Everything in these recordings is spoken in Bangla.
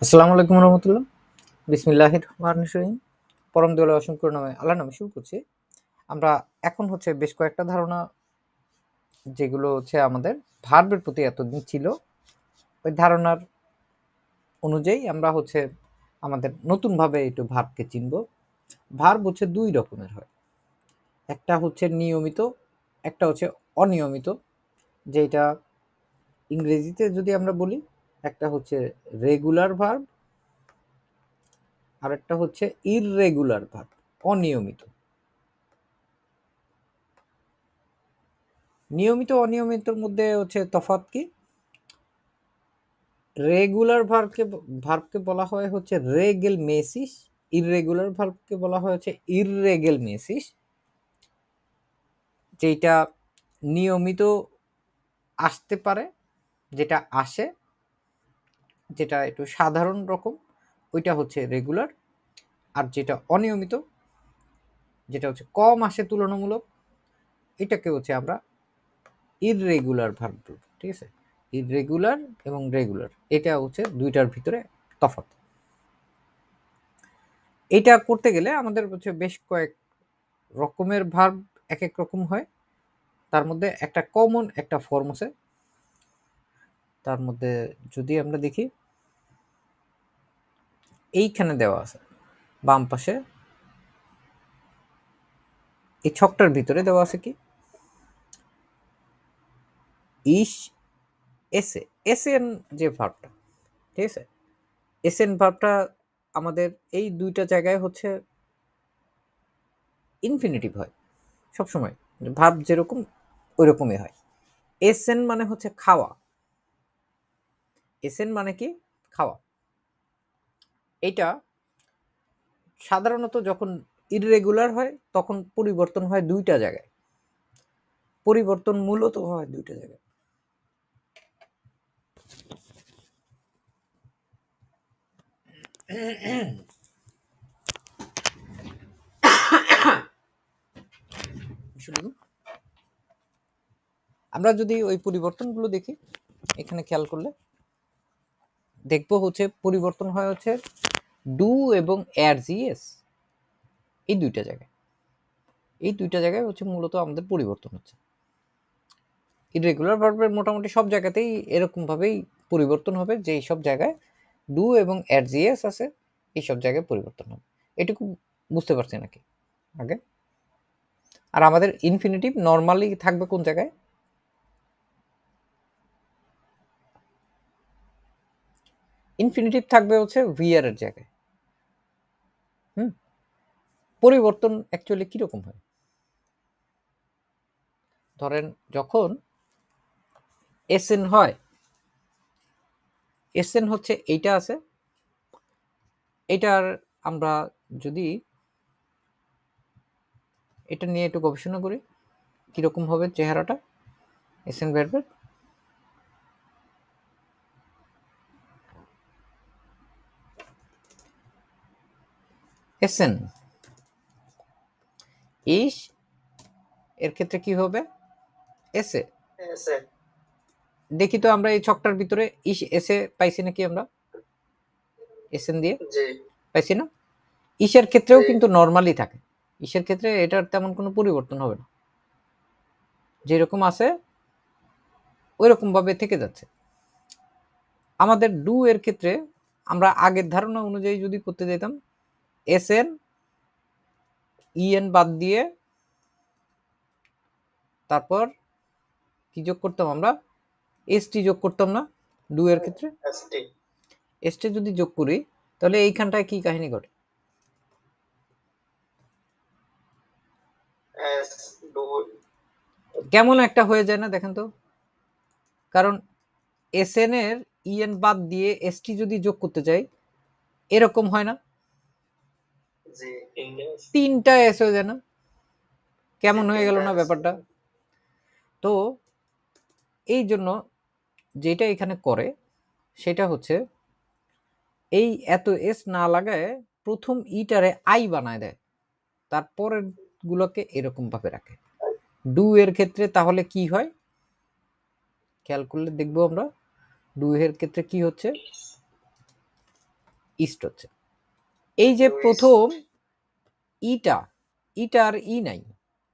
আসসালামু আলাইকুম রহমতুল্লাহ। বিসমিল্লাহির রহমানির রহিম। পরম দয়ালু অসংখ্য নামে আল্লাহর নামে শুরু করছি। আমরা এখন বেশ কয়েকটা ধারণা, যেগুলো আমাদের ভার্বের প্রতি এতদিন ছিল, ওই ধারণার অনুযায়ী আমরা আমাদের নতুনভাবে একটু ভার্বকে চিনব। ভার্ব দুই রকমের হয়, একটা নিয়মিত, একটা অনিয়মিত। যেটা ইংরেজিতে যদি আমরা বলি, একটা রেগুলার ভার্ব, আর একটা ইররেগুলার ভার্ব, অনিয়মিত। নিয়মিত অনিয়মিতর মধ্যে তফাৎ কি? রেগুলার ভার্বকে বলা হয় রেগেল মেসিস, ইররেগুলার ভার্বকে বলা হয় ইররেগেল মেসিস। যেটা নিয়মিত আসতে পারে, যেটা আসে, যেটা একটু সাধারণ রকম, ওইটা রেগুলার। আর যেটা অনিয়মিত, যেটা কম আসে তুলনামূলক, এটাকে আমরা ইররেগুলার ভার্ব বলবো। ঠিক আছে, ইররেগুলার এবং রেগুলার, এটা দুইটার ভিতরে তফাৎ। এটা করতে গেলে আমাদের বেশ কয়েক রকমের ভার্ব এক এক রকম হয়। তার মধ্যে একটা কমন একটা ফর্ম আছে। তার মধ্যে যদি আমরা দেখি, এইখানে দেওয়া আছে বাম পাশে, এই ছকটার ভিতরে দেওয়া আছে কি, ইস এসে এসএন যে ভার্বটা, ঠিক আছে, এসএন ভার্বটা আমাদের এই দুইটা জায়গায় ইনফিনিটিভ হয় সবসময়। ভার্ব যেরকম ওই রকমই হয়। এসএন মানে খাওয়া। এসএন মানে কি? খাওয়া। এটা সাধারণত যখন ইররেগুলার হয় তখন পরিবর্তন হয় দুইটা জায়গায়। পরিবর্তন মূলত হয় দুইটা জায়গায়। আমরা যদি ওই পরিবর্তনগুলো দেখি, এখানে খেয়াল করলে দেখবো পরিবর্তন হয় ডু এবং এর জিএস, এই দুইটা জায়গায়। এই দুইটা জায়গায় মূলত আমাদের পরিবর্তন হচ্ছে। ইররেগুলার ভার্বের মোটামুটি সব জায়গাতেই এরকম ভাবেই পরিবর্তন হবে, যে সব জায়গায় ডু এবং এর জিএস আছে, এই সব জায়গায় পরিবর্তন হবে। এটুকু বুঝতে পারছি নাকি আগে? আর আমাদের ইনফিনিটিভ নরমালি থাকবে কোন জায়গায়? ইনফিনিটিভ থাকবে ভিআর এর জায়গায়। পরিবর্তন অ্যাকচুয়ালি কিরকম হয়? ধরেন যখন এসএন হয়, এসএন এইটা আছে, এটার আমরা যদি এটা নিয়ে একটু গবেষণা করি, কিরকম হবে চেহারাটা এসএন ভার্বের। এসএন ইস এর ক্ষেত্রে কি হবে? এসে। দেখি তো আমরা এই ছকটার ভিতরে ইস এসে পাইছি নাকি? আমরা এসএন দিয়ে পাইছি না? ইসের ক্ষেত্রেও কিন্তু নরমালি থাকে। ইসের ক্ষেত্রে এটার তেমন কোনো পরিবর্তন হবে না, যেরকম আছে ওই রকম ভাবে থেকে যাচ্ছে। আমাদের ডু এর ক্ষেত্রে আমরা আগের ধারণা অনুযায়ী যদি করতে যেতাম, এসএন ইএন বাদ দিয়ে তারপর কি যোগ করতাম আমরা? এসটি যোগ করতাম না? ডু এর ক্ষেত্রে এসটি যদি যোগ করি, তাহলে এইখানটায় কি কাহিনী ঘটে? কেমন একটা হয়ে যায় না? দেখেন তো। কারণ এসএন এর ইএন বাদ দিয়ে এসটি যদি যোগ করতে চাই, এরকম হয় না? তিনটা এস হয়ে যায় না? কেমন হয়ে গেল না ব্যাপারটা? তো এই জন্য যেটা এখানে করে সেটা এই এত এস না লাগায় প্রথম ইটারে আই বানায় দেয়, তারপরের গুলোকে এরকম ভাবে রাখে। ডু এর ক্ষেত্রে তাহলে কি হয় খেয়াল করলে দেখবো আমরা। ডু এর ক্ষেত্রে কি হচ্ছে? ইস্ট হচ্ছে। এই যে প্রথম ইটা আর ই নাই,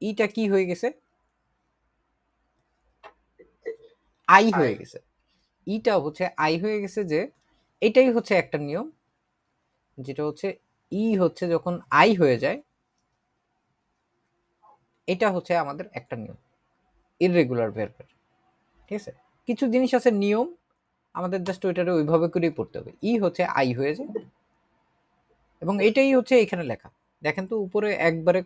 ইটা কি হয়ে গেছে? আই হয়ে গেছে। ইটা হচ্ছে আই হয়ে গেছে। যে এটাই হচ্ছে একটা নিয়ম, যেটা হচ্ছে ই হচ্ছে যখন আই হয়ে যায়, এটা হচ্ছে আমাদের একটা নিয়ম, ইররেগুলার ভার্বের। ঠিক আছে, কিছু জিনিস আছে নিয়ম, আমাদের জাস্ট ওইটারে ওইভাবে করেই পড়তে হবে। ই হচ্ছে আই হয়ে যায়, এবং এটাই হচ্ছে এখানে লেখা। দেখেন তো উপরে একবারে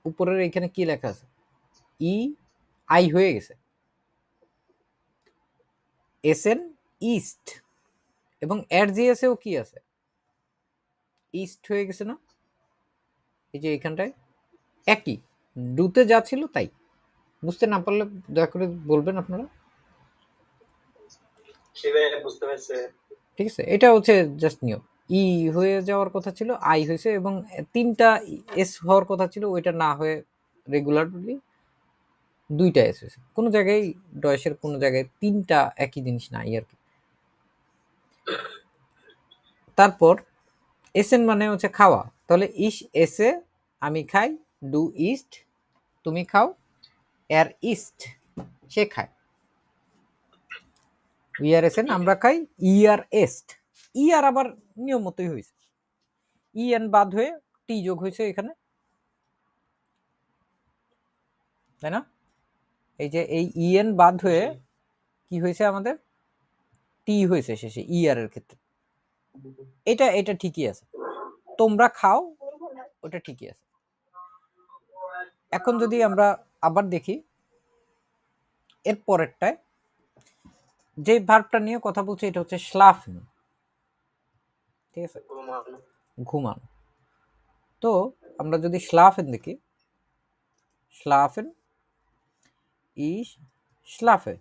উপরের এখানে কি লেখা আছে? ই আই হয়ে গেছে। এস এন ইস্ট, এবং এর জিএসেও কি আছে? ইস্ট হয়ে গেছে না? এই যে এখানটায় একই, ডুতে যা ছিল তাই। বুঝতে না পারলে দয়া করে বলবেন আপনারা। ঠিক আছে, এটা হচ্ছে জাস্ট নিয়ম। ই হয়ে যাওয়ার কথা ছিল, আই হয়েছে, এবং তিনটা এস হওয়ার কথা ছিল, ওইটা না হয়ে রেগুলারলি দুইটা এস হয়েছে। কোনো জায়গায় ডয়েসের কোনো জায়গায় তিনটা একই জিনিস নাই আর কি। তারপর এসেন মানে হচ্ছে খাওয়া, তাহলে ইস এসে আমি খাই, ডু ইস্ট তুমি খাও, এর ইস্ট সে খায়, উই আর এসেন আমরা খাই, ই আর এস্ট। ই আর আবার নিয়ম মতোই হয়েছে, ই এন বাদ হয়ে টি যোগ হয়েছে এখানে, তাই না? এই যে এই ই এন বাদ হয়ে কি হয়েছে আমাদের? টি হয়েছে শেষে ই আর এর ক্ষেত্রে। এটা ঠিকই আছে, তোমরা খাও ওটা ঠিকই আছে। এখন যদি আমরা আবার দেখি এর পরেরটায়, যে ভার্বটা নিয়ে কথা বলছে এটা হচ্ছে স্লাফেন। ঠিক আছে, ঘুমানো। তো আমরা যদি স্লাফেন দেখি, স্লাফেন ইস স্লাফে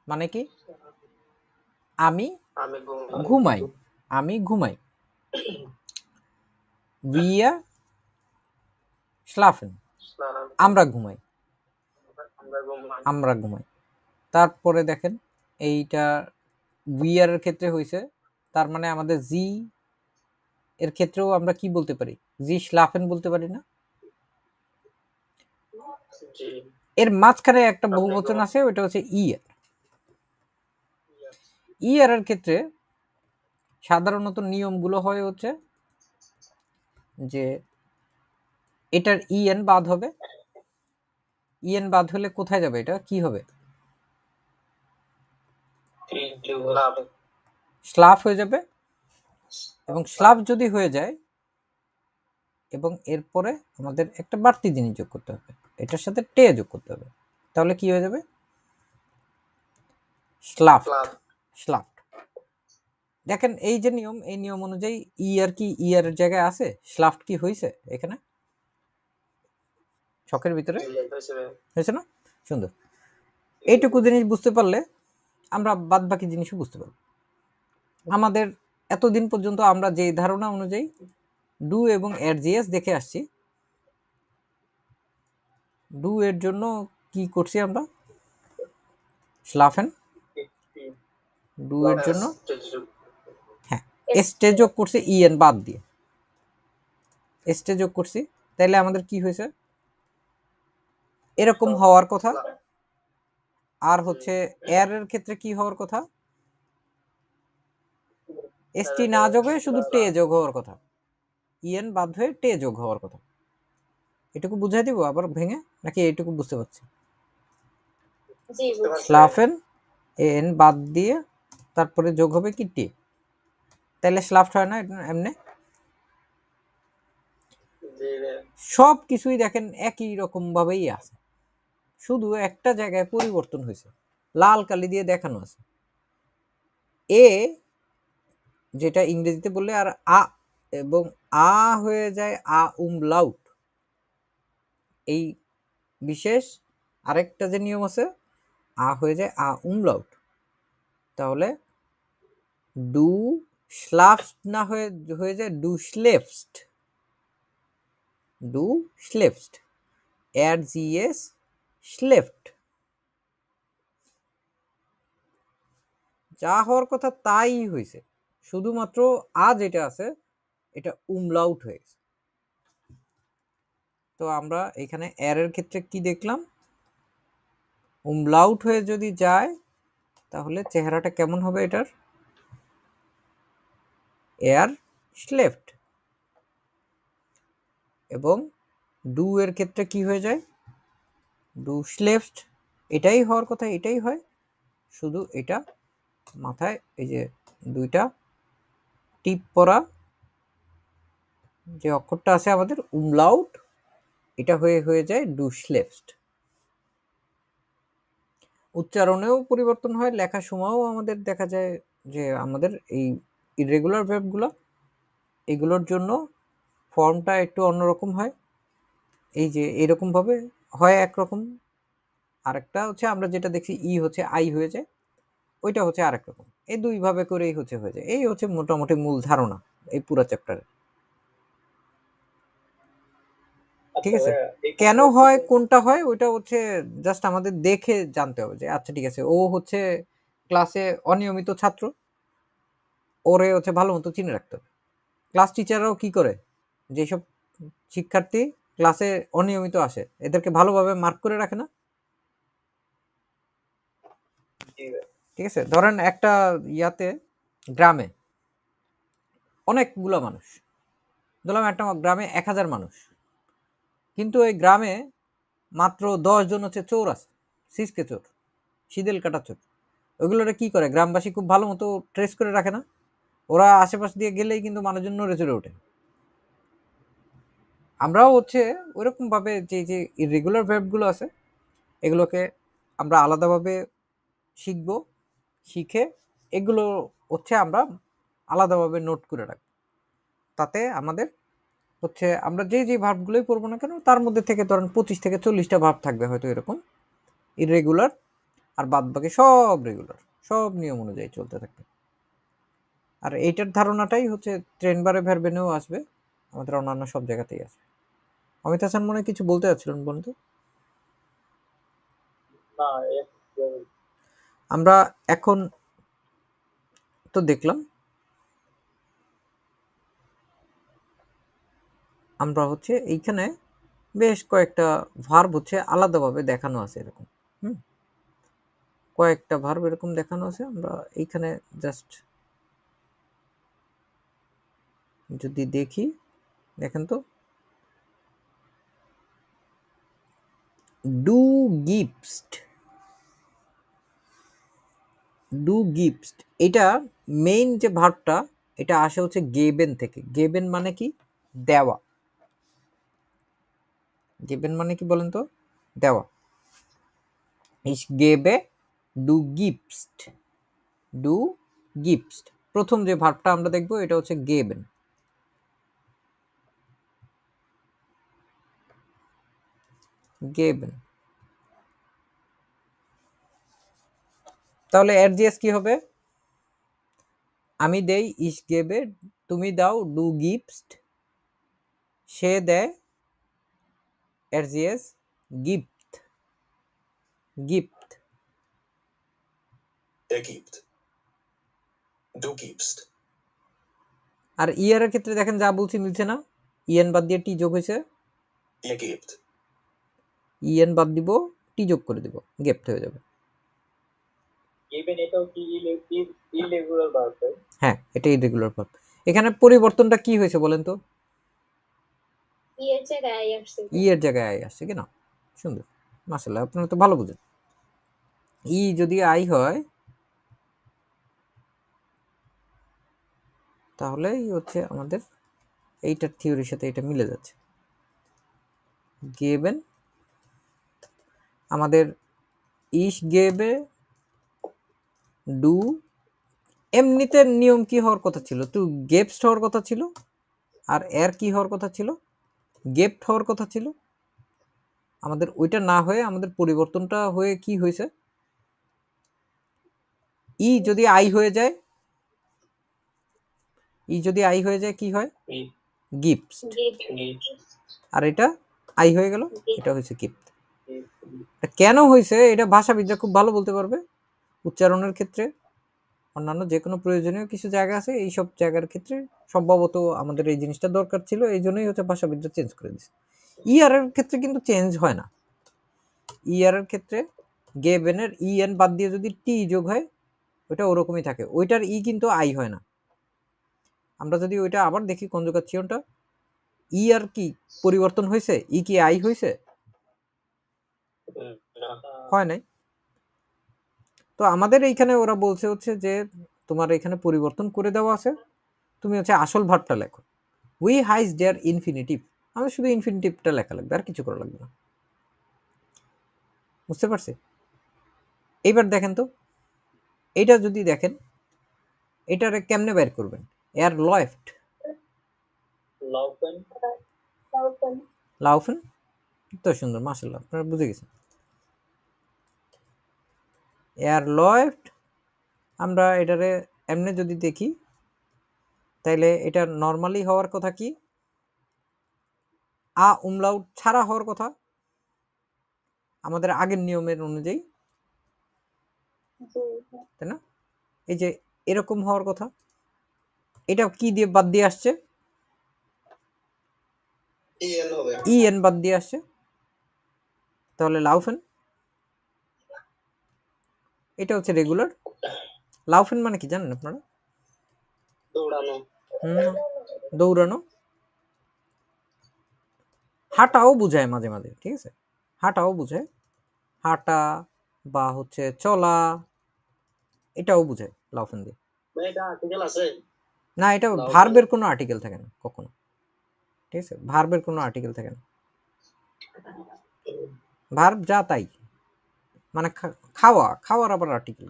মানে কি? আমি ঘুমাই, আমি ঘুমাই। উইয়া স্লাফেন আমরা ঘুমাই, আমরা ঘুমাই। তারপরে দেখেন এইটা উইয়ার এর ক্ষেত্রে হয়েছে, তার মানে আমাদের জি এর ক্ষেত্রেও আমরা কি বলতে পারি? জি স্লাফেন বলতে পারি না? এর মাঝখানে একটা বহুবচন আছে, ওটা হচ্ছে ইয়ার। ইয়ার এর ক্ষেত্রে সাধারণত নিয়মগুলো হয় হচ্ছে যে এটার ইএন বাদ হবে, ইএন বাদ হলে কোথায় যাবে? এটা কি হবে? স্লাফ হয়ে যাবে, এবং স্লাফ যদি হয়ে যায়, এবং এরপরে আমাদের একটা বাড়তি জিনিস যোগ করতে হবে, এটার সাথে টে যোগ করতে হবে, তাহলে কি হয়ে যাবে? স্লাফ। স্লাফ। দেখেন এই যে নিয়ম, এই নিয়ম অনুযায়ী ইয়ার কি ইয়ার জায়গায় আছে? স্লাফট কি হয়েছে এখানে ছকের ভিতরে? হয়েছে না? সুন্দর। এইটুকু জিনিস বুঝতে পারলে আমরা বাদ বাকি জিনিসও বুঝতে পারবো। আমাদের এতদিন পর্যন্ত আমরা যে ধারণা অনুযায়ী ডু এবং এর জিএস দেখে আসছি, ডু এর জন্য কি করছি আমরা? স্লাফেন। ডু এর জন্য হ্যাঁ এসটে যোগ করছি, ইএন বাদ দিয়ে এসটে যোগ করছি, তাইলে আমাদের কি হয়েছে? এরকম হওয়ার কথা। আর হচ্ছে এর এর ক্ষেত্রে কি হওয়ার কথা? এসটি না যোগ হয়ে শুধু টে যোগ হওয়ার কথা, ইএন বাদ হয়ে টে যোগ হওয়ার কথা। এটুকু বুঝাই দিব আবার ভেঙে, নাকি এইটুকু বুঝতে পারছি? স্লাফেন এন বাদ দিয়ে তারপরে যোগ হবে কি টি, তাহলে স্লাফট হয় না এমনি? সব কিছুই দেখেন একই রকম ভাবেই আছে, শুধু একটা জায়গায় পরিবর্তন হয়েছে, লাল কালি দিয়ে দেখানো আছে। এ যেটা ইংরেজিতে বললে আর আ এবং আ হয়ে যায় আ লাউট। এই বিশেষ আরেকটা যে নিয়ম আছে, আ হয়ে যায় আ লাউট। তাহলে ডু স্লাফট না হয়ে হয়ে যায় ডু স্লেফস্ট, ডু স্লেফস্ট, এর জিএস স্লেফট। যা হওয়ার কথা তাই হয়েছে, শুধুমাত্র যেটা আছে এটা umlaut হয়ে গেছে। তো আমরা এখানে এর ক্ষেত্রে কি দেখলাম, umlaut হয়ে যদি যায় তাহলে চেহারাটা কেমন হবে এটার, এয়ার স্লেফট। এবং ডু এর ক্ষেত্রে কি হয়ে যায়, ডু স্লেফট। এটাই হওয়ার কথা, এটাই হয়, শুধু এটা মাথায় এই যে দুইটা টিপ পরা যে অক্ষরটা আছে আমাদের umlaut, এটা হয়ে যায় ডু স্লেফট। উচ্চারণেও পরিবর্তন হয়, লেখার সময়ও আমাদের দেখা যায় যে আমাদের এই ইররেগুলার ভার্বগুলো এগুলোর জন্য ফর্মটা একটু অন্যরকম হয়। এই যে এরকম ভাবে হয় একরকম, আরেকটা হচ্ছে আমরা যেটা দেখছি ই হচ্ছে আই হয়ে যায়, ওইটা হচ্ছে আরেক রকম। এই দুই ভাবে করেই হচ্ছে হয়ে যায়। এই হচ্ছে মোটামুটি মূল ধারণা এই পুরো চ্যাপ্টারে। ঠিক আছে, কেন হয় কোনটা হয় ওইটা হচ্ছে জাস্ট আমাদের দেখে জানতে হবে যে আচ্ছা ঠিক আছে ও হচ্ছে ক্লাসে অনিয়মিত ছাত্র, ওরে হচ্ছে ভালো মতো চিনে রাখতে হবে। ক্লাস টিচাররাও কি করে, যেসব শিক্ষার্থী ক্লাসে অনিয়মিত আসে এদেরকে ভালোভাবে মার্ক করে রাখে না? ঠিক আছে, ধরেন একটা ইয়াতে গ্রামে অনেকগুলো মানুষ, ধরলাম একটা গ্রামে 1000 মানুষ, কিন্তু ওই গ্রামে মাত্র 10 জন হচ্ছে চোর আছে, সিসকে চোর, সিদেল কাটা চোর। ওইগুলোরা কি করে, গ্রামবাসী খুব ভালো মতো ট্রেস করে রাখে না? ওরা আশেপাশ দিয়ে গেলেই কিন্তু মানুষজন নড়ে চড়ে ওঠে। আমরাও হচ্ছে ওইরকম ভাবে যে ইররেগুলার ভার্বগুলো আছে এগুলোকে আমরা আলাদাভাবে শিখব, শিখে এগুলো হচ্ছে আমরা আলাদাভাবে নোট করে রাখবো। তাতে আমাদের হচ্ছে আমরা যে ভার্বগুলোই পড়বো না কেন তার মধ্যে থেকে ধরেন 25 থেকে 40টা ভার্ব থাকবে হয়তো এরকম ইররেগুলার, আর বাদ বাকি সব রেগুলার, সব নিয়ম অনুযায়ী চলতে থাকবে। আর এইটার ধারণাটাই হচ্ছে ট্রেনবারে ভার্বেনেও আসবে, আমাদের অন্যান্য সব জায়গাতেই আসবে। অমিত হাসান মনে কিছু বলতে যাচ্ছিলেন বন্ধু? আমরা এখন তো দেখলাম আমরা হচ্ছে এইখানে বেশ কয়েকটা ভার্ব হচ্ছে আলাদাভাবে দেখানো আছে এরকম, কয়েকটা ভার্ব এরকম দেখানো আছে। আমরা এইখানে জাস্ট যদি দেখি, দেখেন তো, ডু গিভস্ট, ডু গিভস্ট এটা মেইন যে ভার্বটা এটা আসে হচ্ছে গেবেন থেকে। গেবেন মানে কি, দেওয়া। গেবেন মানে কি বলেন তো, দেওয়া। ইস গেবে ডু গিভস্ট, ডু গিভস্ট প্রথম যে ভার্বটা আমরা দেখবো এটা হচ্ছে গেবেন। গেবেন, তাহলে এরজিএস কি হবে, আমি দেই ইস গেবে, তুমি দাও ডু গিভস্ট, সে দেয় এরজিএস গিফট, গিফট। গিফট, ডু গিভস্ট। আর ইয়ারের ক্ষেত্রে দেখেন যা বলছি মিলছে না, ইএন বাদ দিয়ে টি যোগ হয়েছে, গিফট, ইএন বাদ দিব টি যোগ করে দিব, গিফট হয়ে যাবে। হ্যাঁ, এটা ইররেগুলার ভার্ব। এখানে পরিবর্তনটা কি হয়েছে বলেন তো, ই এর জায়গায় আই আসছে কিনা, সুন্দর, মাশাআল্লাহ আপনারা তো ভালো বুঝেন। ই যদি আই হয় তাহলে হচ্ছে আমাদের এইটার থিওরির সাথে এটা মিলে যাচ্ছে। গেবেন আমাদের ইস গেবে ডু, এমনিতে নিয়ম কি হওয়ার কথা ছিল, টু গেভস্ট হওয়ার কথা ছিল, আর এর কি হওয়ার কথা ছিল, গেফট হওয়ার কথা ছিল। আমাদের ওইটা না হয়ে আমাদের পরিবর্তনটা হয়ে কি হয়েছে, ই যদি আই হয়ে যায়, ই যদি আই হয়ে যায় কি হয়, গিফট, আর এটা আই হয়ে গেল, এটা হয়েছে গিফট। কেন হয়েছে এটা ভাষাবিদরা খুব ভালো বলতে পারবে উচ্চারণের ক্ষেত্রে। অন্যান্য যে কোনো প্রয়োজনীয় কিছু জায়গা আছে, এইসব জায়গার ক্ষেত্রে সম্ভবত আমাদের এই জিনিসটা দরকার ছিল, এই জন্যই হচ্ছে ভাষাবিদরা চেঞ্জ করে দিচ্ছে। ইয়ারের ক্ষেত্রে কিন্তু চেঞ্জ হয় না। ইয়ারের ক্ষেত্রে গেভেনের ইএন বাদ দিয়ে যদি টি যোগ হয় ওইটা ওরকমই থাকে, ওইটার ই কিন্তু আই হয় না। আমরা যদি ওইটা আবার দেখি কনজুগেশনটা, ই আর কি পরিবর্তন হয়েছে, ই কি আই হয়েছে? হয় নাই। তো আমাদের এইখানে ওরা বলছে হচ্ছে যে তোমার এখানে পরিবর্তন করে দেওয়া আছে, তুমি হচ্ছে আসল ভাবটা লেখো। উই হাইজ দেয়ার ইনফিনিটিভ, আমাদের শুধু ইনফিনিটিভটা লেখা লাগবে, আর কিছু করা লাগবে না। বুঝতে পারছি? এইবার দেখেন তো, এইটা যদি দেখেন, এটারে কেমনে বের করবেন? এয়ার লয়েফট লাউফেন, তো সুন্দর, মাশাআল্লাহ, আপনারা বুঝে গেছেন। এয়ার লয়েফট, আমরা এটারে এমনি যদি দেখি তাইলে এটা নর্মালি হওয়ার কথা কি, আ উমলাউট ছাড়া হওয়ার কথা আমাদের আগের নিয়মের অনুযায়ী, তাই না? এই যে এরকম হওয়ার কথা, এটা কি দিয়ে বাদ দিয়ে আসছে? ইএন বাদ দিয়ে আসছে, তাহলে লাউফেন, এটা হচ্ছে রেগুলার। লাউফেন মানে কি জানেন আপনারা? দৌড়ানো। হাঁটাও বুঝায় মাঝে মাঝে, ঠিক আছে, হাঁটাও বুঝায়, হাঁটা বা হচ্ছে চলা, এটাও বুঝায় লাউফেন দিয়ে। না, এটা ভার্বের কোনো আর্টিকেল থাকে না কখনো, ঠিক আছে, ভার্বের কোনো আর্টিকেল থাকে না, ভার্ব যা তাই, মানে খাওয়া, খাওয়ার আবার আর্টিকেল,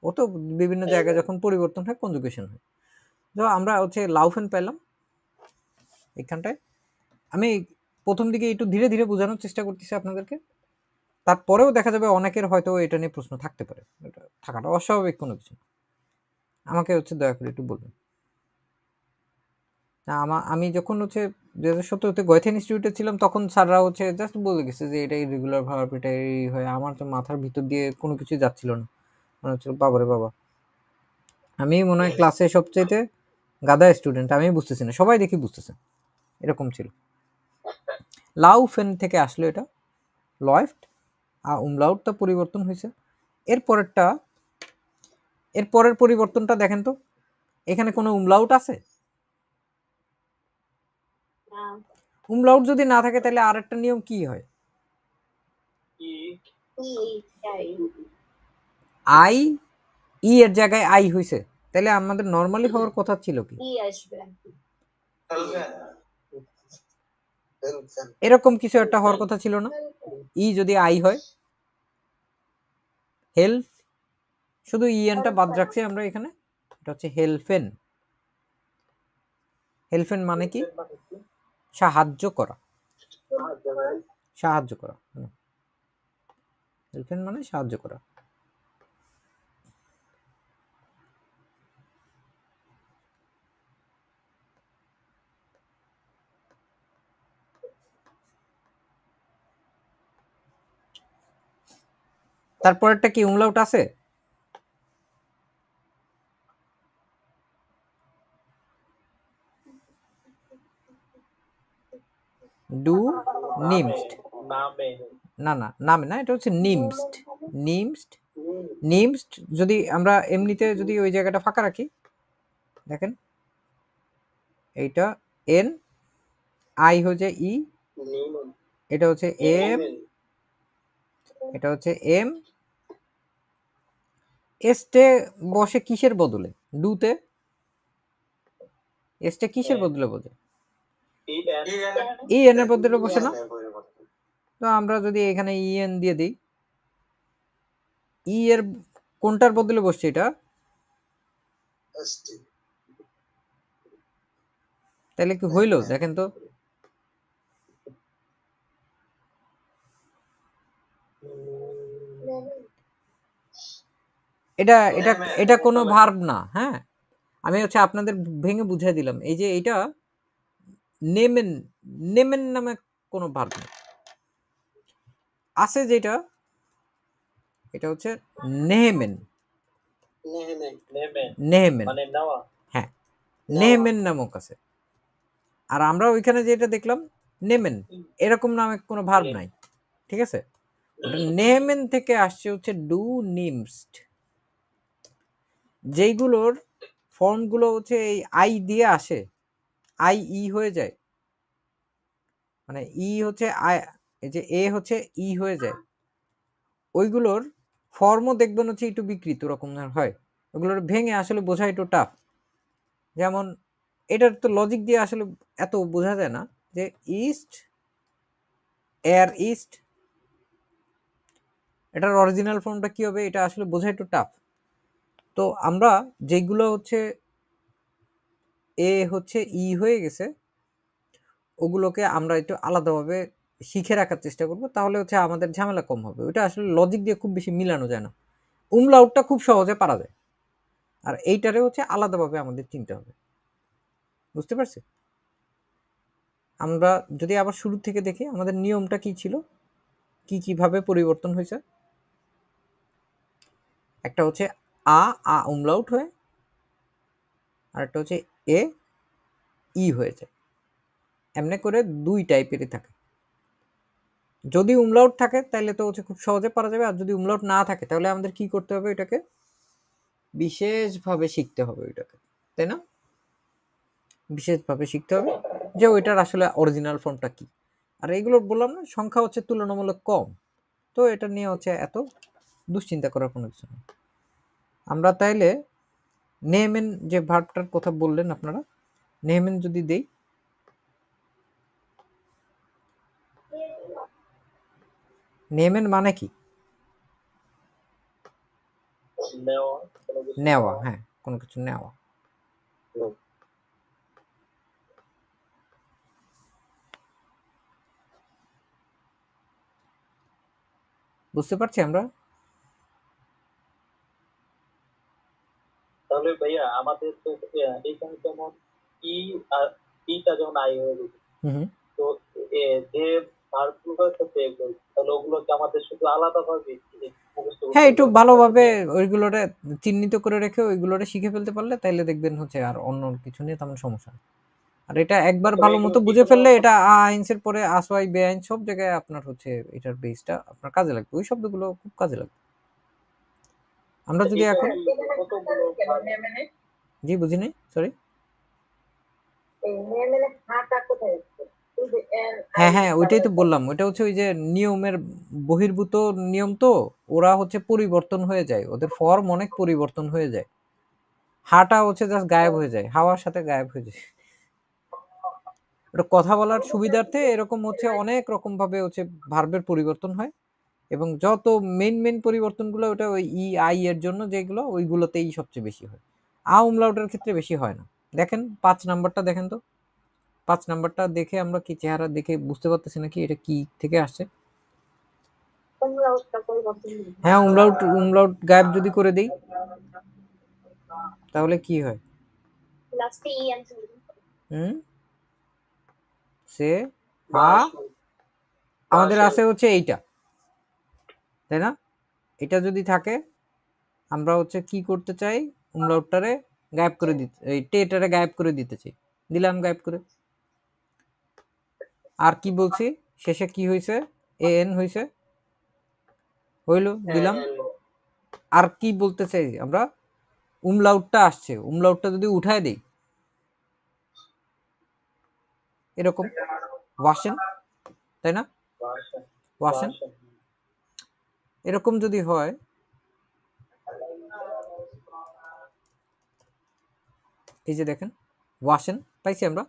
ও তো বিভিন্ন জায়গায় যখন পরিবর্তন হয় কনজুগেশন হয়। তো আমরা হচ্ছে লাউফেন পেলাম এখানটায়। আমি প্রথম দিকে একটু ধীরে ধীরে বোঝানোর চেষ্টা করতেছি আপনাদেরকে, তারপরেও দেখা যাবে অনেকের হয়তো এটা নিয়ে প্রশ্ন থাকতে পারে, এটা থাকাটা অস্বাভাবিক কোনো কিছু। আমাকে হচ্ছে দয়া করে একটু বলবেন। আমি যখন হচ্ছে 2017-তে গয়েথেন ইনস্টিটিউটে ছিলাম, তখন স্যাররা হচ্ছে জাস্ট বলে গেছে যে এটা ইরেগুলার ভার্ব, এটা এই হয়। আমার তো মাথার ভিতর দিয়ে কোনো কিছু যাচ্ছিল না, মনে হচ্ছিল বাবারে বাবা, আমি মনে হয় ক্লাসে সবচেয়ে গাদা স্টুডেন্ট, আমি বুঝতেছি না, সবাই দেখি বুঝতেছে, এরকম ছিল। লাউফেন থেকে আসলো এটা, লয়েফট, আর উমলাউটটা পরিবর্তন হয়েছে। এর পরের পরিবর্তনটা দেখেন তো, এখানে কোনো উমলাউট আছে? উমলাউট যদি না থাকে তাহলে আরেকটা নিয়ম কি হয়? আই, ই এর জায়গায় আই হইছে, তাহলে আমাদের নরমালি হওয়ার কথা ছিল কি? এরকম কিছু একটা হওয়ার কথা ছিল না? ই যদি আই হয়, হেল্প, শুধু ইএনটা বাদ রাখছি আমরা এখানে, এটা হচ্ছে হেল্পেন। হেল্পেন মানে কি? সাহায্য করা, সাহায্য করা, হেল্পেন মানে সাহায্য করা। তারপরেরটা কি উমলাউট আছে? ডু নিমস্ট, না না, নামে না, এটা হচ্ছে নিমস্ট। নিমস্ট, নিমস্ট যদি আমরা এমনিতে যদি ওই জায়গাটা ফাঁকা রাখি, দেখেন এইটা এন, আই হচ্ছে ই, এটা হচ্ছে এম, এটা হচ্ছে এম, এসটে বসে কিসের বদলে? ডুতে এসটে কিসের বদলে বসে? ই এন এর বদলে বসে না? তো আমরা যদি এখানে ই এন দিয়ে দিই, ই এর কোনটার বদলে বসছে? এটা, তাহলে কি হইল দেখেন তো, এটা এটা এটা কোনো ভার্ব না। হ্যাঁ, আমি হচ্ছে আপনাদের ভেঙে বুঝাই দিলাম, এই যে এটা নেমেন, নেমেন নামে কোনো ভার্ব নেই, আছে যেটা, এটা হচ্ছে নেমেন। নেহেমেন, হ্যাঁ নেহেমেন নামক আছে। আর আমরা ওইখানে যেটা দেখলাম নেমেন, এরকম নামে কোনো ভার্ব নাই, ঠিক আছে। ওটা নেহেমেন থেকে আসছে হচ্ছে ডু নিমস্ট, যেইগুলোর ফর্মগুলো হচ্ছে এই আই দিয়ে আসে, আই ই হয়ে যায়, মানে ই হচ্ছে আই, এই যে এ হচ্ছে ই হয়ে যায়, ওইগুলোর ফর্মও দেখবেন হচ্ছে একটু বিকৃত রকমের হয়, ওগুলোর ভেঙে আসলে বোঝা একটু টাফ। যেমন এটার তো লজিক দিয়ে আসলে এত বোঝা যায় না, যে ইস্ট, এয়ার ইস্ট, এটার অরিজিনাল ফর্মটা কি হবে, এটা আসলে বোঝা একটু টাফ। তো আমরা যেগুলো হচ্ছে এ হচ্ছে ই হয়ে গেছে, ওগুলোকে আমরা একটু আলাদাভাবে শিখে রাখার চেষ্টা করব, তাহলে হচ্ছে আমাদের ঝামেলা কম হবে। ওটা আসলে লজিক দিয়ে খুব বেশি মিলানো যায় না, উমলাউটটা খুব সহজে পারা যায়, আর এইটারে হচ্ছে আলাদাভাবে আমাদের চিনতে হবে। বুঝতে পারছি? আমরা যদি আবার শুরু থেকে দেখি আমাদের নিয়মটা কি ছিল, কি কিভাবে পরিবর্তন হয়েছে। একটা হচ্ছে আ উমলাউট হয়ে, আর একটা হচ্ছে এ ই হয়ে যায়, এমনি করে দুই টাইপেরই থাকে। যদি উমলাউট থাকে তাহলে তো হচ্ছে খুব সহজে পারা যাবে, আর যদি উমলাউট না থাকে তাহলে আমাদের কি করতে হবে, এটাকে বিশেষভাবে শিখতে হবে ওইটাকে, তাই না? বিশেষভাবে শিখতে হবে যে ওইটার আসলে অরিজিনাল ফর্মটা কি। আর এইগুলো বললাম না, সংখ্যা হচ্ছে তুলনামূলক কম, তো এটা নিয়ে হচ্ছে এত দুশ্চিন্তা করার কোনো কিছু নেই। আমরা তাইলে নেমেন যে ভার্বটার কথা বললেন আপনারা, নেমেন যদি দেই, নেমেন মানে কি? নেওয়া, হ্যাঁ কোনো কিছু নেওয়া। বুঝতে পারছি আমরা? তাহলে ভাইয়া আমাদের তো এইখানে যেমন ই আর ইটা যখন আই হয়ে গেছে, তো যে ভার্বগুলো আছে তাহলে ওগুলোকে আমাদের শুধু আলাদা ভাবে হ্যাঁ একটু ভালোভাবে ওইগুলোরে চিহ্নিত করে রেখে ওইগুলোরে শিখে ফেলতে পারলে তাইলে দেখবেন হচ্ছে আর অন্য কিছু নিয়ে তেমন সমস্যা নেই। আর এটা একবার ভালো মতো বুঝে ফেললে এটা আইনসের পরে আসওয়াই বেআইন সব জায়গায় আপনার হচ্ছে এটার বেসটা আপনার কাজে লাগবে, ওই শব্দগুলো খুব কাজে লাগবে। আমরা যদি এখন জি বুঝি নাই, সরি। হ্যাঁ হ্যাঁ ওইটাই তো বললাম, ওইটা হচ্ছে ওই যে নিয়মের বহির্ভূত নিয়ম, তো ওরা হচ্ছে পরিবর্তন হয়ে যায়, ওদের ফর্ম অনেক পরিবর্তন হয়ে যায়। হাটা হচ্ছে জাস্ট গায়েব হয়ে যায়, হাওয়ার সাথে গায়েব হয়ে যায়। ওটা কথা বলার সুবিধার্থে এরকম হচ্ছে অনেক রকম ভাবে হচ্ছে ভার্বের পরিবর্তন হয়, এবং যত মেইন পরিবর্তনগুলো ওটা ওই ই আই এর জন্য যেগুলো ওইগুলোতেই সবচেয়ে বেশি হয়, উমলাউটের ক্ষেত্রে বেশি হয় না। দেখেন 5 নাম্বারটা দেখেন তো, 5 নাম্বারটা দেখে আমরা কি চেহারা দেখে বুঝতে পারতেছি নাকি এটা কি থেকে আসছে। হ্যাঁ উমলাউট গায়েব যদি করে দেই তাহলে কি হয়? সে আমাদের আছে হচ্ছে এইটা, তাই না? এটা যদি থাকে আমরা হচ্ছে কি করতে চাই, উমলাউটটারে গায়েব করে দিতে, এই টেটারে গায়েব করে দিতে চাই, দিলাম গায়েব করে। আর কি বলছি শেষে কি হয়েছে, এ এন হয়েছে, হইলো দিলাম। আর কি বলতে চাই আমরা, উমলাউটটা আসছে, উমলাউটটা যদি উঠায় দেই এরকম ওয়াশেন, তাই না? ওয়াশেন এরকম যদি হয়, এই যে দেখেন ওয়াশেন পাইছি আমরা।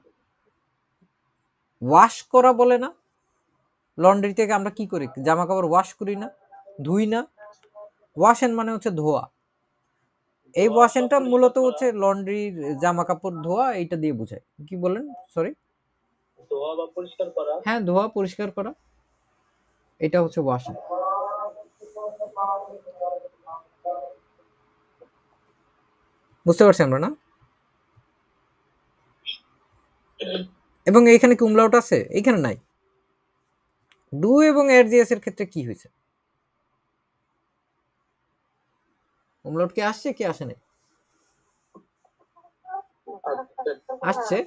ওয়াশ করা বলে না, লন্ড্রি থেকে আমরা কি করি, জামা কাপড় ওয়াশ করি না, ধুই না। ওয়াশেন মানে হচ্ছে ধোয়া, এই ওয়াশেনটা মূলত হচ্ছে লন্ড্রির জামা কাপড় ধোয়া, এইটা দিয়ে বোঝায়। কি বলেন, সরি? ধোয়া বা পরিষ্কার করা। হ্যাঁ ধোয়া পরিষ্কার করা, এটা হচ্ছে ওয়াশেন। বুঝতে পারছি আমরা না? এবং এইখানে কি উমলাউট আছে? এইখানে নাই। ডু এবং এর জিএস এর ক্ষেত্রে কি হয়েছে? umlaut কি আসছে কি আসে নাই? আসছে।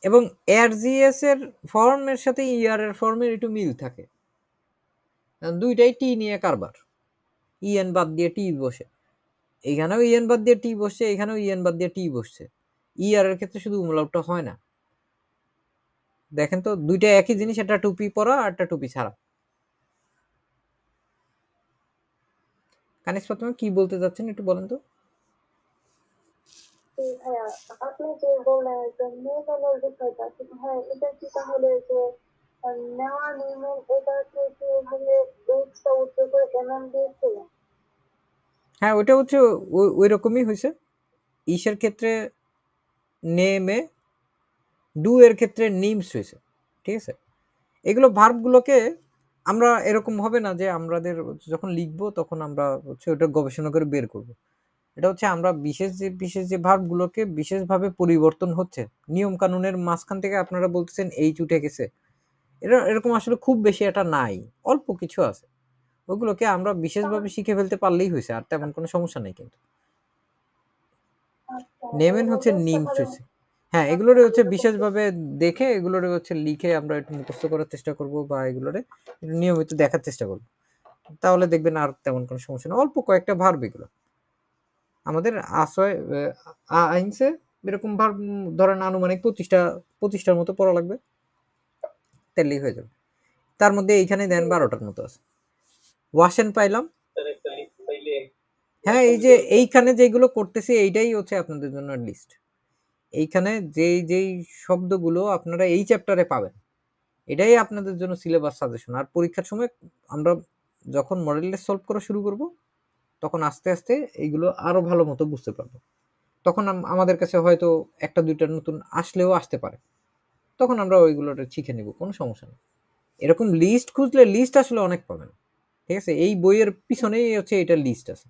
এবং RGS এর ফর্মের সাথে ER এর ফর্মের একটু মিল থাকে, দুইটাই টি নিয়ে কারবার, ইএন বাদ দিয়ে টি বসে, এখানেও ইএন বাদ দিয়ে টি বসছে, এখানেও ইএন বাদ দিয়ে টি বসছে। ER এর ক্ষেত্রে শুধু umlautটা হয় না। দেখেন তো দুইটা একই জিনিস, একটা টুপি পরা আর একটা টুপি ছাড়া। কানিস প্রথমে কি বলতে যাচ্ছেন একটু বলেন তো। ভাইয়া আপনি যে বললেন যে নির্মাণের বিষয়টা, হ্যাঁ এটা কি তাহলে যে নেওয়া নির্মাণ এটাকে কি এভাবে এইচটা উচ্চ করে এমএম দিয়েছিল? হ্যাঁ ওইটা হচ্ছে ওই রকমই হয়েছে। ইসের ক্ষেত্রে নেমে, ডু এর ক্ষেত্রে নিমস হয়েছে, ঠিক আছে। এগুলো ভার্বগুলোকে আমরা এরকম হবে না যে আমাদের যখন লিখবো তখন আমরা হচ্ছে ওটা গবেষণা করে বের করব। এটা হচ্ছে আমরা বিশেষ যে ভার্বগুলোকে বিশেষভাবে পরিবর্তন হচ্ছে নিয়ম কানুনের মাঝখান থেকে আপনারা বলতেছেন এইচ উঠে গেছে, এটা এরকম আসলে খুব বেশি এটা নাই, অল্প কিছু আছে, ওগুলোকে আমরা বিশেষভাবে শিখে ফেলতে পারলেই হয়েছে, আর তেমন কোনো সমস্যা নেই। কিন্তু নেমেন হচ্ছে নিমস হয়েছে। হ্যাঁ এগুলোরে হচ্ছে বিশেষভাবে দেখে এগুলোরে হচ্ছে লিখে আমরা একটু মুখস্থ করার চেষ্টা করব, বা এগুলোরে নিয়মিত দেখার চেষ্টা করব, তাহলে দেখবেন আর তেমন কোনো সমস্যা নেই। অল্প কয়েকটা ভার্ব এগুলো আমাদের আশ্রয় আইনসে এরকম ভার্ব ধরেন আনুমানিক 25টার মতো পড়া লাগবে, তাহলেই হয়ে যাবে। তার মধ্যে এইখানে দেন 12টার মতো আছে। ওয়াশেন পাইলাম। হ্যাঁ এই যে এইখানে যেগুলো করতেছি এইটাই হচ্ছে আপনাদের জন্য লিস্ট। এইখানে যেই শব্দগুলো আপনারা এই চ্যাপ্টারে পাবেন এটাই আপনাদের জন্য সিলেবাস সাজেশন। আর পরীক্ষার সময় আমরা যখন মডেল টেস্ট সলভ করা শুরু করব তখন আস্তে আস্তে এইগুলো আরো ভালো মতো বুঝতে পারবো। তখন আমাদের কাছে হয়তো একটা দুইটা নতুন আসলেও আসতে পারে, তখন আমরা ওইগুলোটা শিখে নিব, কোনো সমস্যা নেই। এরকম লিস্ট খুঁজলে লিস্ট আসলে অনেক পাবেন, ঠিক আছে। এই বইয়ের পিছনেই হচ্ছে এটা লিস্ট আছে,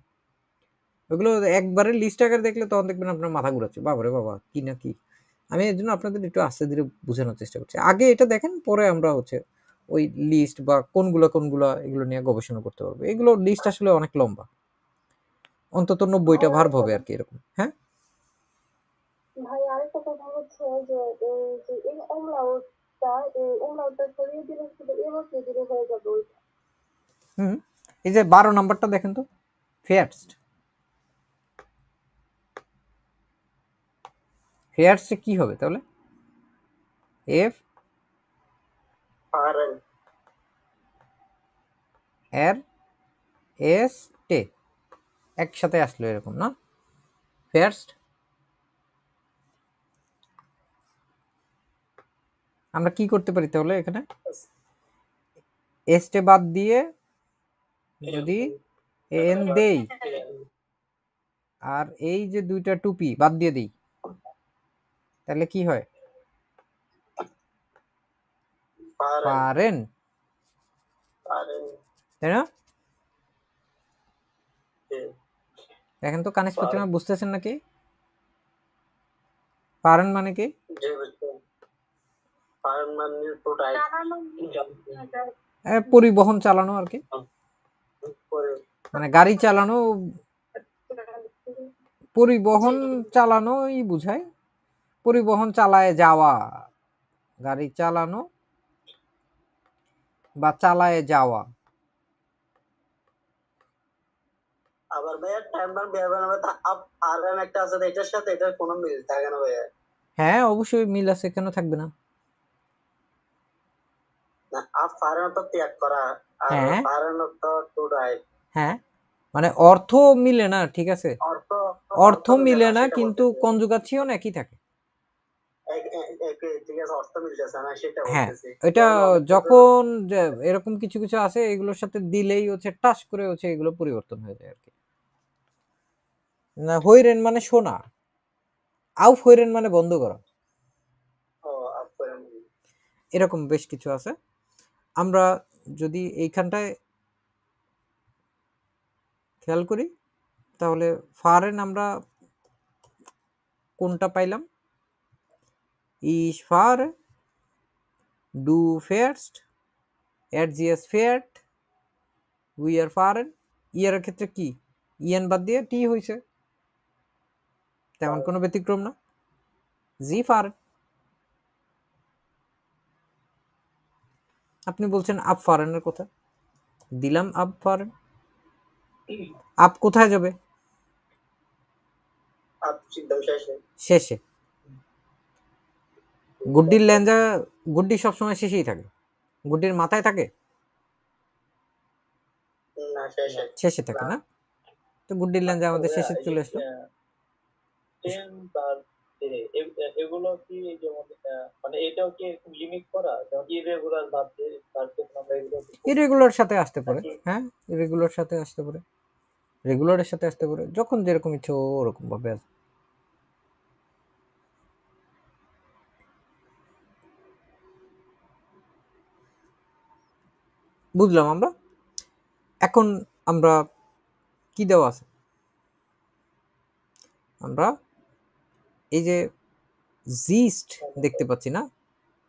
ওইগুলো একবারে লিস্ট আকারে দেখলে তখন দেখবেন আপনার মাথা ঘুরাচ্ছে, বাবারে বাবা কি না কি। আমি এর জন্য আপনাদের একটু আস্তে ধীরে বোঝানোর চেষ্টা করছি, আগে এটা দেখেন, পরে আমরা হচ্ছে ওই লিস্ট বা কোনগুলা এগুলো নিয়ে গবেষণা করতে পারবো। এগুলো লিস্ট আসলে অনেক লম্বা, অন্তত 90টা ভার্ব হবে আর কি এরকম। হ্যাঁ ভাই আরেকটা কথা হচ্ছে যে এই umlautটা সরিয়ে দিলে শুধু এবছর দিলে হয়ে যাবে ওইটা। এই যে 12 নাম্বারটা দেখেন তো, ফেয়ারস্ট, ফেয়ারস্টে কি হবে তাহলে? এফ আর আর এস টে একসাথে আসলো এরকম না, ফার্স্ট। আমরা কি করতে পারি তাহলে এখানে? এসটে বাদ দিয়ে যদি এন দেই আর এই যে দুইটা টুপি বাদ দিয়ে দিই তাহলে কি হয়? পারেন, তাই না? দেখেন তো কানিস প্রতিমা বুঝতেছেন নাকি? পারেন মানে কি? পরিবহন চালানো আর কি, মানে গাড়ি চালানো, পরিবহন চালানোই বুঝায়, পরিবহন চালায় যাওয়া, গাড়ি চালানো বা চালায় যাওয়া। আবার ভাইয়া টাইমার ব্যবহার আর একটা আছে, এটার সাথে এটার কোনো মিল থাকে না ভাইয়া? হ্যাঁ অবশ্যই মিল আছে, কেন থাকবে না? হ্যাঁ হ্যাঁ মানে অর্থ মিলে না, ঠিক আছে, অর্থ মিলে না কিন্তু কনজুগাসিয়ন একই থাকে। হ্যাঁ এটা যখন এরকম কিছু কিছু আছে এগুলোর সাথে দিলেই হচ্ছে টাচ করে হচ্ছে এগুলো পরিবর্তন হয়ে যায় আর কি। না হইরেন মানে শোনা, আউফ হইরেন মানে বন্ধ করা, এরকম বেশ কিছু আছে। আমরা যদি এইখানটায় খেয়াল করি তাহলে ফারেন আমরা কোনটা পাইলাম? Ich fahre, du fährst, er sie es fährt, wir fahren। ইয়ার ক্ষেত্রে কি ইএন বাদ দিয়ে টি হয়েছে, তেমন কোনো ব্যতিক্রম না। জি ফারেন। আপনি বলছেন আপ ফারেনের কথা, দিলাম আপ ফারেন। আপ কোথায় যাবে? শেষে। গুড্ডির ল্যাঞ্জা, গুড্ডি সবসময় শেষেই থাকে, গুড্ডির মাথায় থাকে শেষে থাকে না? তো গুড্ডির ল্যাঞ্জা আমাদের শেষে চলে আসলো। এগুলো কি যেমন মানে এটাও কি লিমিট করা, যেমন ইরেগুলার ভার্ব আমরা এগুলো ইরেগুলার সাথে আসতে পারে, হ্যাঁ ইরেগুলার সাথে আসতে পারে, রেগুলারের সাথে আসতে পারে, যখন যেরকম ইচ্ছে ওরকম ভাবে আসবে। বুঝলাম আমরা। এখন আমরা কি দেওয়া আছে, আমরা এই যে জিস্ট দেখতে পাচ্ছি না,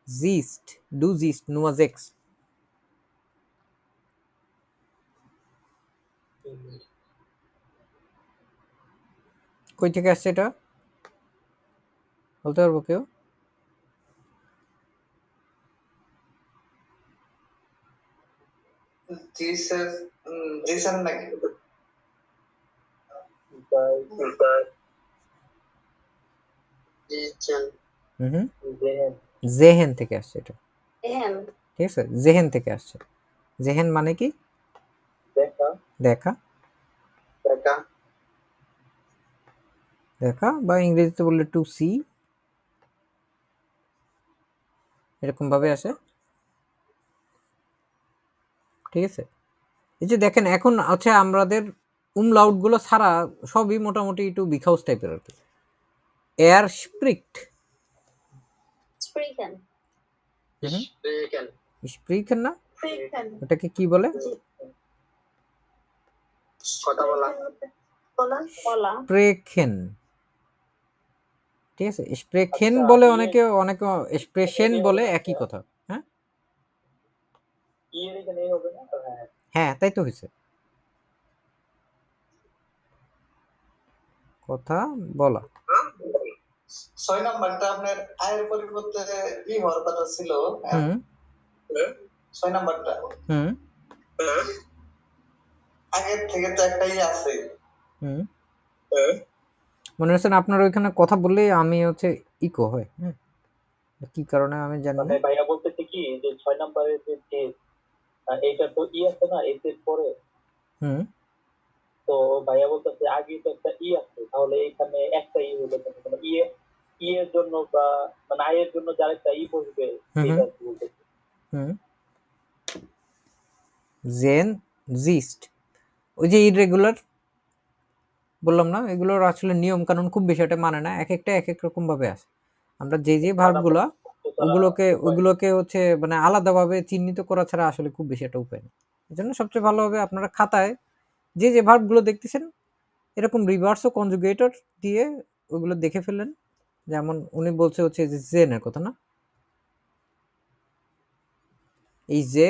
জিস্ট, ডু জিস্ট, নুয়াজেক্স, কই থেকে আসছে এটা বলতে পারবো কেউ? জেহেন থেকে আসছে এটা, ঠিক আছে, জেহেন থেকে আসছে। জেহেন মানে কি? দেখা, দেখা বা ইংরেজিতে বললে টু সি, এরকম ভাবে আসে, ঠিক আছে। এই যে দেখেন এখন আছে আমাদের উমলাউট গুলো ছাড়া সবই মোটামুটি একটু বিখাউস টাইপের আর কি। এয়ার স্প্রিক্ট, স্প্রিকেন না, ওটাকে কি বলে? স্প্রেখেন, ঠিক আছে। স্প্রেখেন বলে অনেকে, অনেকে স্প্রেশেন বলে, একই কথা। হ্যাঁ হ্যাঁ তাই তো হয়েছে, কথা বলা। 6 নাম্বারটা আপনার আয়ের পরিবর্তে ই হওয়ার কথা ছিল। 6 নাম্বারটা আগের থেকে তো একটাই আছে। মনে হচ্ছে আপনার ওইখানে কথা বললে আমি হচ্ছে ইকো হয়, হ্যাঁ কি কারণে আমি জানি না। ভাইয়া বলতেছে কি যে 6 নাম্বারের যে এইটা তো ই আছে না, এর পরে তো ভাইয়া বলতেছে আগে তো একটা ই আছে, তাহলে এখানে একটা ই হলো, মানে ই এর জন্য বা মানে আই এর জন্য যার একটা ই বসবে সেটা বলতেছে। জেন জিস্ট, ওই যে ইরেগুলার বললাম না, এগুলোর আসলে নিয়ম কানুন খুব বেশি একটা মানে না, এক একটা এক এক রকম ভাবে আসে। আমরা যে যে ভার্বগুলো ওগুলোকে হচ্ছে মানে আলাদাভাবে চিহ্নিত করা ছাড়া আসলে খুব বেশি একটা উপায় নেই। এজন্য সবচেয়ে ভালো হবে আপনারা খাতায় যে যে ভার্বগুলো দেখতেছেন এরকম রিভার্স ও কনজুগেটর দিয়ে ওগুলো দেখে ফেললেন। যেমন উনি বলছে হচ্ছে যে জেনের কথা না, এই যে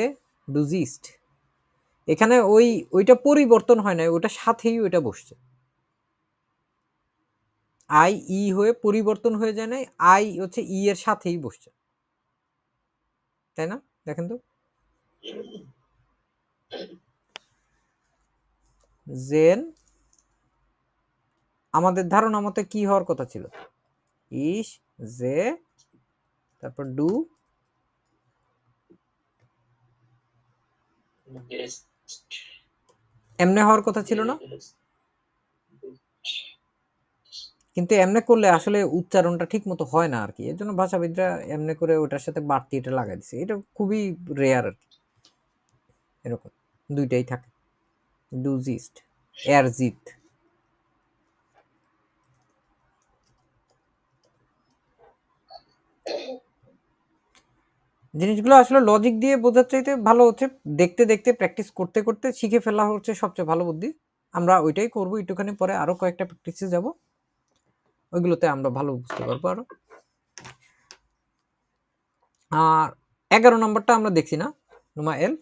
ডুজিস্ট, এখানে ওইটা পরিবর্তন হয় না, ওইটা সাথেই ওইটা বসছে, আই ই হয়ে পরিবর্তন হয়ে যায় না, আই হচ্ছে ই এর সাথেই বসছে, তাই না? দেখেন তো, জেন আমাদের ধারণা মতে কি হওয়ার কথা ছিল, ইস জে তারপর ডু, এমনে হওয়ার কথা ছিল না? কিন্তু এমনে করলে আসলে উচ্চারণটা ঠিক মতো হয় না আর কি, এর জন্য ভাষাবিদরা এমনে করে ওটার সাথে বাড়তি এটা লাগাই দিছে। এটা খুবই রেয়ার আর কি, এরকম দুইটাই থাকে, ডুজিস্ট, এয়ারজিত। জিনিসগুলো আসলে লজিক দিয়ে বোঝার চাইতে ভালো হচ্ছে দেখতে দেখতে প্র্যাকটিস করতে করতে শিখে ফেলা হচ্ছে সবচেয়ে ভালো বুদ্ধি। আমরা ওইটাই করবো একটুখানি পরে, আরো কয়েকটা প্র্যাকটিসে যাব, ওইগুলোতে আমরা ভালো বুঝতে পারবো আরো। আর 11 নম্বরটা আমরা দেখছি না, নুমা এলফ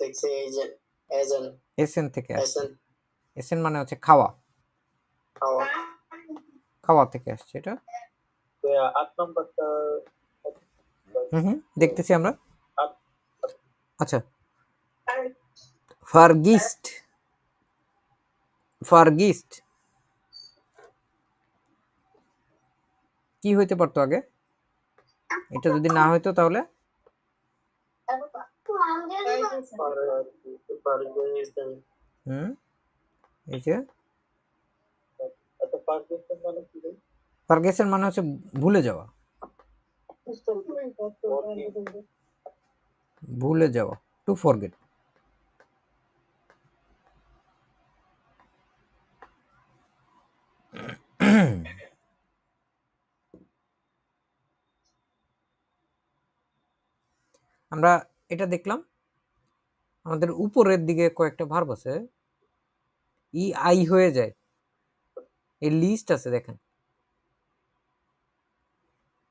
দেখছি, এই যে এসএন থেকে আসছে। এসেন এসএন মানে হচ্ছে খাওয়া, খাওয়া। খাওয়া থেকে আসছে এটা। 8 নাম্বারটা দেখতেছি আমরা। আট। আচ্ছা, ফারগিস্ট, ফারগিস্ট কি হইতে পারতো আগে? এটা যদি না হইতো তাহলে এই যে আচ্ছা, পারফেকশন মানে কি রে? ফারগেসন মানে হচ্ছে ভুলে যাওয়া, ভুলে যাওয়া, টু ফরগেট। আমরা এটা দেখলাম। আমাদের উপরের দিকে কয়েকটা ভার্ব আছে, ই আই হয়ে যায়, এই লিস্ট আছে দেখেন।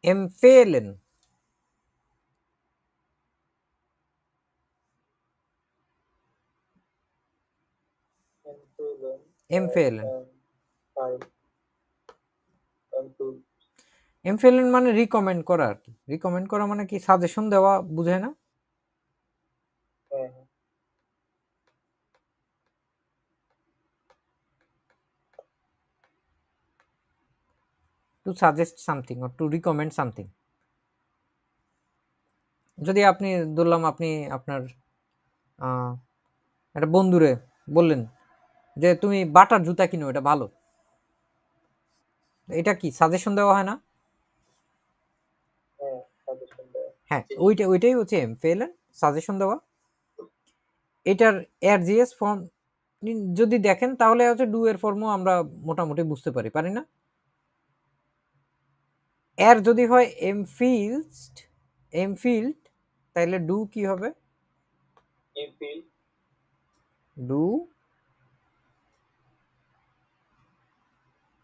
এমফেলেন, এমফেলেন, এমফেলেন মানে রিকমেন্ড করা আর কি। রিকমেন্ড করা মানে কি? সাজেশন দেওয়া, বুঝায় না? To suggest something or to recommend something. যদি আপনি ধরলাম আপনি আপনার একটা বন্ধুরে বললেন যে তুমি বাটার জুতা কিনো, এটা ভালো, এটা কি সাজেশন দেওয়া হয় না? হ্যাঁ, ওইটাই হচ্ছে এমফেলেন, সাজেশন দেওয়া। এটার এরজিএস ফর্ম যদি দেখেন তাহলে হচ্ছে ডু এর ফর্মও আমরা মোটামুটি বুঝতে পারি না? এর যদি হয় এমফিল্ড, তাহলে ডু কি হবে? ডু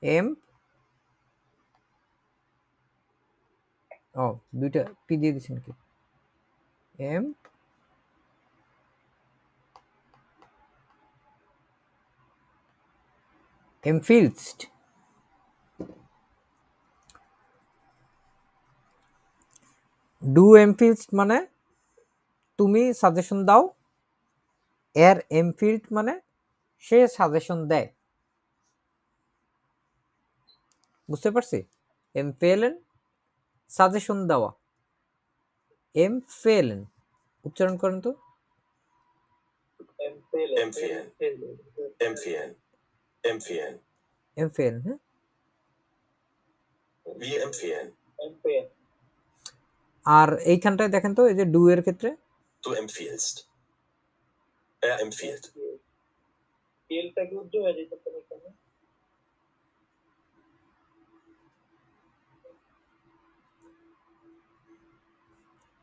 এম, ও দুইটা পি দিয়ে দিচ্ছেন কি? এম এমফিল্ড, ডু এমফিল্ড মানে তুমি সাজেশন দাও, এর এমফিল্ড মানে সে সাজেশন দেয়। বুঝতে পারছি? এমফেলেন সাজেশন দেওয়া, এমফেলেন। উচ্চারণ করেন তো। এমফেলেন, হ্যাঁ। আর এইখানটায় দেখেন তো, এই যে ডু এর ক্ষেত্রে Du empfiehlst. Er empfiehlt.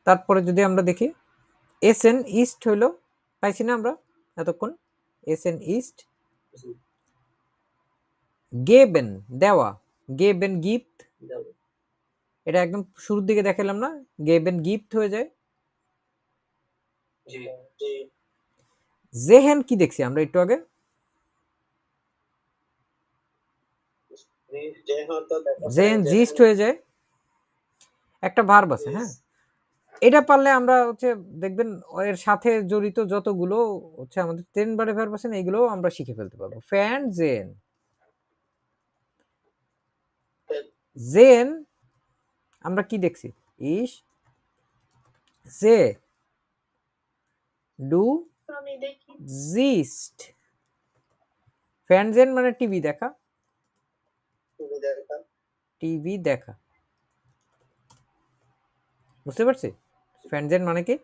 তারপরে যদি আমরা দেখি এসএন ইস্ট হইলো, পাইছি না আমরা এতক্ষণ? এসএন ইস্ট, গেবেন দেওয়া, গেবেন গিফট, এটা একদম শুরুর দিকে দেখালাম না? গেবেন গিফট হয়ে যায়। জেহেন কি দেখছি আমরা একটু আগে? জেহেন জিস্ট হয়ে যায়। একটা ভার্ব আছে, হ্যাঁ, এটা পারলে আমরা হচ্ছে দেখবেন এর সাথে জড়িত যতগুলো হচ্ছে আমাদের 10 বারে ভার্ব আছে এগুলো আমরা শিখে ফেলতে পারবো। ফ্যান জেন, জেন আমরা কি দেখছি? ইস জে, ডু জিস্ট। ফ্যান জেন মানে টিভি দেখা, টিভি দেখা। বুঝতে পারছি? ফ্যান জেন মানে কি?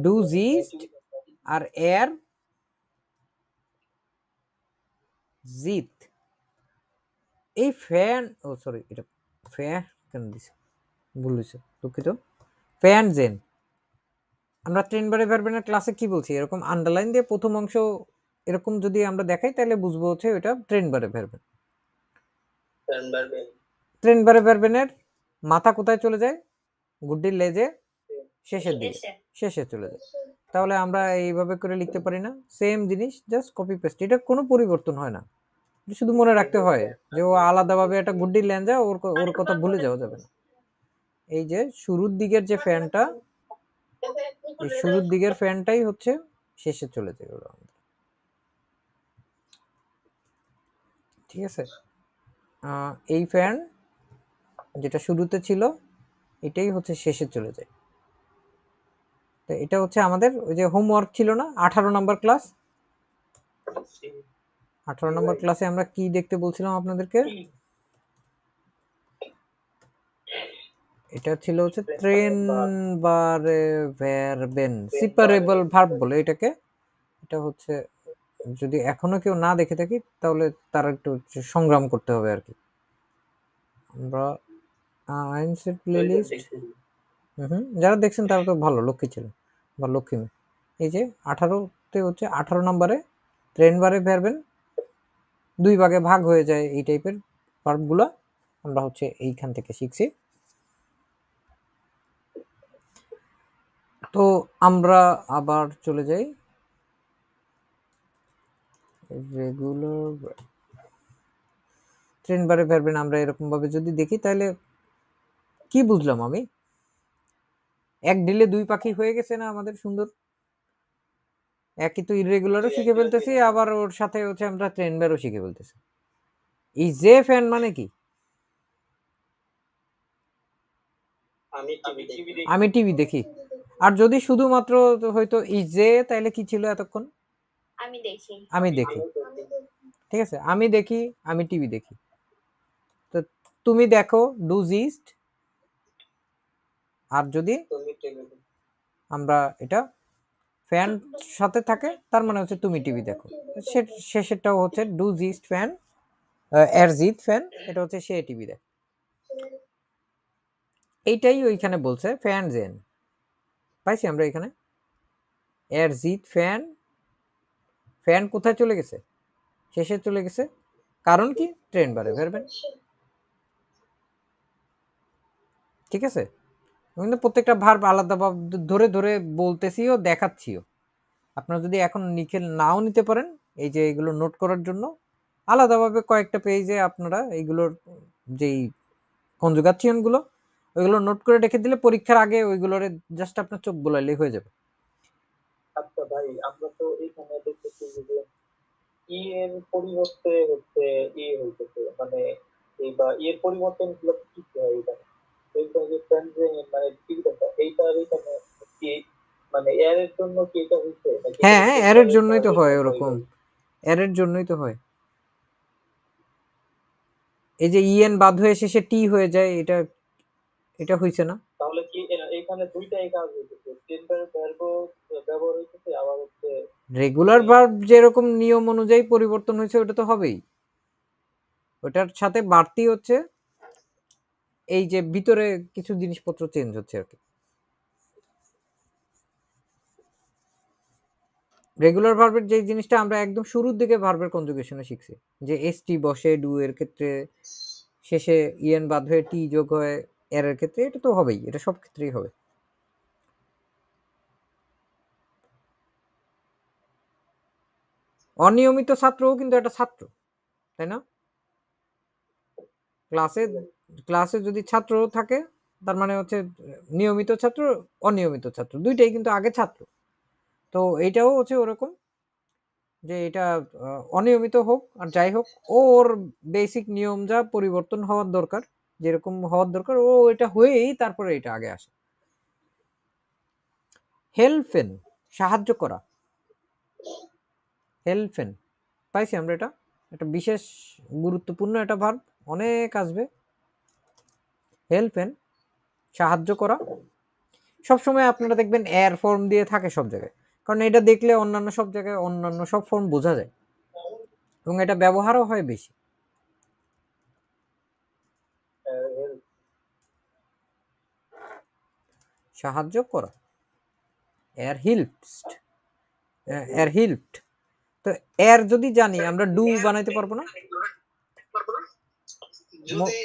ডু জিস্ট আর এর জিত। এই ফ্যান, ও সরি, এটা ফ্যান কেন দিছে, ভুল হয়েছে, দুঃখিত। ফ্যান জেন আমরা 10 বারে ভার্বের ক্লাসে কি বলছি? এরকম আন্ডারলাইন দিয়ে প্রথম অংশ এরকম যদি আমরা দেখাই তাহলে বুঝবো হচ্ছে এটা 10 বারে ভার্বেন। 10 বারে ভার্বেনের মাথা কোথায় চলে যায়? গুড্ডির লেজে শেষের দিকে, শেষে চলে যায়। তাহলে আমরা এইভাবে করে লিখতে পারি না? সেম জিনিস, জাস্ট কপি পেস্ট, এটা কোনো পরিবর্তন হয় না, শুধু মনে রাখতে হয় যে ও আলাদাভাবে একটা গুড্ডি ল্যাঞ্জা, ওর কথা ভুলে যাওয়া যাবে না। এই যে শুরুর দিকের যে ফ্যানটা, এই শুরুর দিকের ফ্যানটাই হচ্ছে শেষে চলে যায় ওরা, ঠিক আছে? এই ফ্যান যেটা শুরুতে ছিল এটাই হচ্ছে শেষে চলে যায়। তো এটা হচ্ছে আমাদের ওই যে হোমওয়ার্ক ছিল না 18 নম্বর ক্লাস, 18 নম্বর ক্লাসে আমরা কি দেখতে বলছিলাম আপনাদেরকে? এটা ছিল হচ্ছে ট্রেনবারে ভার্বেন, সেপারেবল ভার্ব বলে এটাকে। এটা হচ্ছে যদি এখনো কেউ না দেখে থাকি তাহলে তার একটু সংগ্রাম করতে হবে আর কি। আমরা আইনসেট প্লেলিস্ট, যারা দেখছেন তারা তো ভালো লক্ষ্মী ছিলেন বা লক্ষ্মী। এই যে 18তে হচ্ছে 18 নম্বরে ট্রেনবারে ভার্বেন 2 ভাগে ভাগ হয়ে যায়, এই টাইপের ভার্বগুলো আমরা হচ্ছে এইখান থেকে শিখছি। তো আমরা আবার চলে যাই রেগুলার ট্রেনবারে ভার্বেন। আমরা এরকম ভাবে যদি দেখি তাহলে কি বুঝলাম আমি? এক ঢিলে 2 পাখি হয়ে গেছে না আমাদের, সুন্দর। একই তো ইররেগুলারও শিখে ফেলতেছি, আবার ওর সাথে হচ্ছে আমরা ট্রেনবারও শিখে ফেলতেছি। এই যে ফ্যান মানে কি? আমি টিভি দেখি। আর যদি শুধুমাত্র হয়তো ইজ যে, তাহলে কি ছিল এতক্ষণ? আমি দেখি, ঠিক আছে? আমি দেখি, আমি টিভি দেখি। তো তুমি দেখো ডু জিস্ট, আর যদি আমরা এটা ফ্যান সাথে থাকে তার মানে হচ্ছে তুমি টিভি দেখো। শেষেরটাও হচ্ছে ডু জিস্ট ফ্যান এর জিত ফ্যান, এটা হচ্ছে সে টিভি দেখে। এইটাই ওইখানে বলছে ফ্যান জেন, পাইছি আমরা এখানে এর জিত ফ্যান। ফ্যান কোথায় চলে গেছে? শেষে চলে গেছে। কারণ কি? ট্রেনবারে ভার্বেন, ঠিক আছে? কিন্তু প্রত্যেকটা ভার্ব আলাদা ধরে ধরে বলতেছিও, দেখাচ্ছিও। আপনারা যদি এখন লিখে নাও নিতে পারেন, এই যে এগুলো নোট করার জন্য আলাদাভাবে কয়েকটা পেজে আপনারা এইগুলোর যেই কনজুগাচ্যনগুলো ওইগুলো নোট করে রেখে দিলে পরীক্ষার আগে ওইগুলোরে জাস্ট আপনার চোখ বোলাইলেই হয়ে যাবে। আচ্ছা ভাই, আমরা তো এখানে দেখতেছি যে ই এর পরিবর্তে হচ্ছে ই হইতেছে, মানে এই বা এর পরিবর্তন গুলো কি হয়? এটা এইটা যে মানে টিভিটা এইটার এখানে কি মানে এর জন্য কি এটা হইছে? হ্যাঁ, এর জন্যই তো হয় ওরকম, এর জন্যই তো হয়। এই যে ইএন বাদ হয়ে শেষে টি হয়ে যায়, এটা এটা হইছে না? তাহলে কি এখানে দুইটাই কাজ হইতেছে, টেম্পারেরি ভার্ব ব্যবহার হইতেছে, আবার হচ্ছে রেগুলার ভার্ব যেরকম নিয়ম অনুযায়ী পরিবর্তন হয়েছে ওটা তো হবেই, ওটার সাথে বাড়তি হচ্ছে এই যে ভিতরে কিছু জিনিসপত্র চেঞ্জ হচ্ছে আর কি। রেগুলার ভার্বের যে জিনিসটা আমরা একদম শুরুর দিকে ভার্বের কনজুগেশনে শিখছি, যে এসটি বসে ডু এর ক্ষেত্রে, শেষে ইএন বাদ হয়ে টি যোগ হয় এর ক্ষেত্রে, এটা তো হবেই, এটা সব ক্ষেত্রেই হবে। অনিয়মিত ছাত্রও কিন্তু একটা ছাত্র, তাই না? ক্লাসে যদি ছাত্র থাকে তার মানে হচ্ছে নিয়মিত ছাত্র, অনিয়মিত ছাত্র, দুইটাই কিন্তু আগে ছাত্র। তো এইটাও হচ্ছে ওরকম যে এটা অনিয়মিত হোক আর যাই হোক, ওর বেসিক নিয়ম যা পরিবর্তন হওয়ার দরকার, যেরকম হওয়ার দরকার ও এটা হয়েই তারপরে এটা আগে আসে। হেল্পেন, সাহায্য করা। হেল্পেন পাইছি আমরা, এটা একটা বিশেষ গুরুত্বপূর্ণ একটা ভার্ব, অনেক আসবে। হেল্পেন, সাহায্য করা। সবসময় আপনারা দেখবেন এর ফর্ম দিয়ে থাকে সব জায়গায়, কারণ এটা দেখলে অন্যান্য সব জায়গায় অন্যান্য সব ফর্ম বোঝা যায় এবং এটা ব্যবহারও হয় বেশি। সাহায্য করা, এর হিল্পড, এর হিল্পড। তো এর যদি জানি আমরা ডু বানাইতে পারবো না? যদি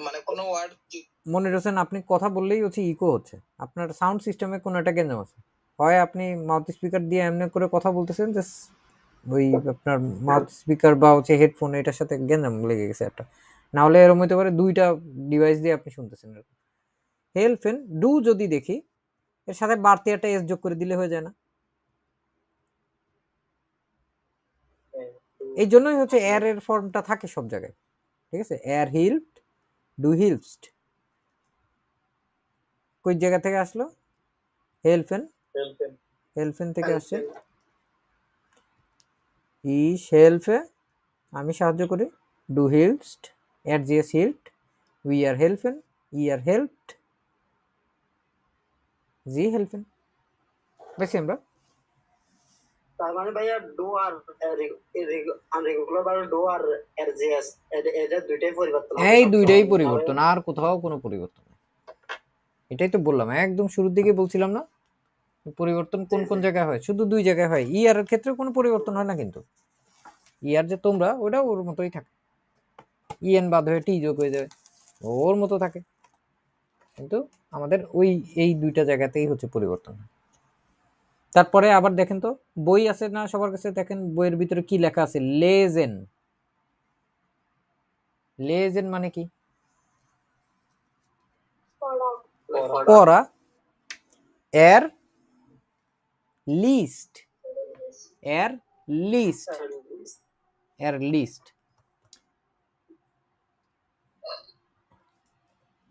মানে কোনো ওয়ার্ড মনির হোসেন, আপনি কথা বললেই হচ্ছে ইকো হচ্ছে, আপনার সাউন্ড সিস্টেমে কোনো একটা গেঞ্জাম আছে, হয় আপনি মাউথ স্পিকার দিয়ে এমনি করে কথা বলতেছেন যে ওই আপনার মাউথ স্পিকার বা হচ্ছে হেডফোন এটার সাথে গেঞ্জাম লেগে গেছে একটা, না হলে এরকম হতে পারে দুইটা ডিভাইস দিয়ে আপনি শুনতেছেন। হেল্পেন ডু যদি দেখি এর সাথে বাড়তি একটা এস যোগ করে দিলে হয়ে যায় না? এই জন্যই হচ্ছে এর এর ফর্মটা থাকে সব জায়গায়, ঠিক আছে? এর হিল্পড, ডু হিল্পসড, কোন জায়গা থেকে আসলো? হেল্পেন, হেল্পেন থেকে আসছে। ইস হেল্পে, আমি সাহায্য করি। ডু হিল্পসড, এর জিএস হিল্পড, উই আর হেল্পেন, ই আর হেল্পড, জি হেল্পেন। বেশি আমরা তার মানে ভাইয়া ডু আর আনরেগুলার ভাবে ডু আর এরজিএস এদের দুইটাই পরিবর্তন হবে, এই সব দুইটাই সময়। পরিবর্তন, আর কোথাও কোনো পরিবর্তন নেই। এটাই তো বললাম একদম শুরুর দিকে বলছিলাম না পরিবর্তন কোন কোন জায়গায় হয়, শুধু দুই জায়গায় হয়। ই আর এর ক্ষেত্রে কোনো পরিবর্তন হয় না, কিন্তু ই আর যে তোমরা ওটা ওর মতোই থাকে, ইএন বাদ হয়ে টি যোগ হয়ে যাবে, ওর মতো থাকে। কিন্তু আমাদের ওই এই দুইটা জায়গাতেই হচ্ছে পরিবর্তন। তারপরে আবার দেখেন তো বই আছে না সবার কাছে, দেখেন বইয়ের ভিতরে কি লেখা আছে, লেজেন। লেজেন মানে কি? পড়া। এর লিস্ট, এর লিস্ট, এর লিস্ট,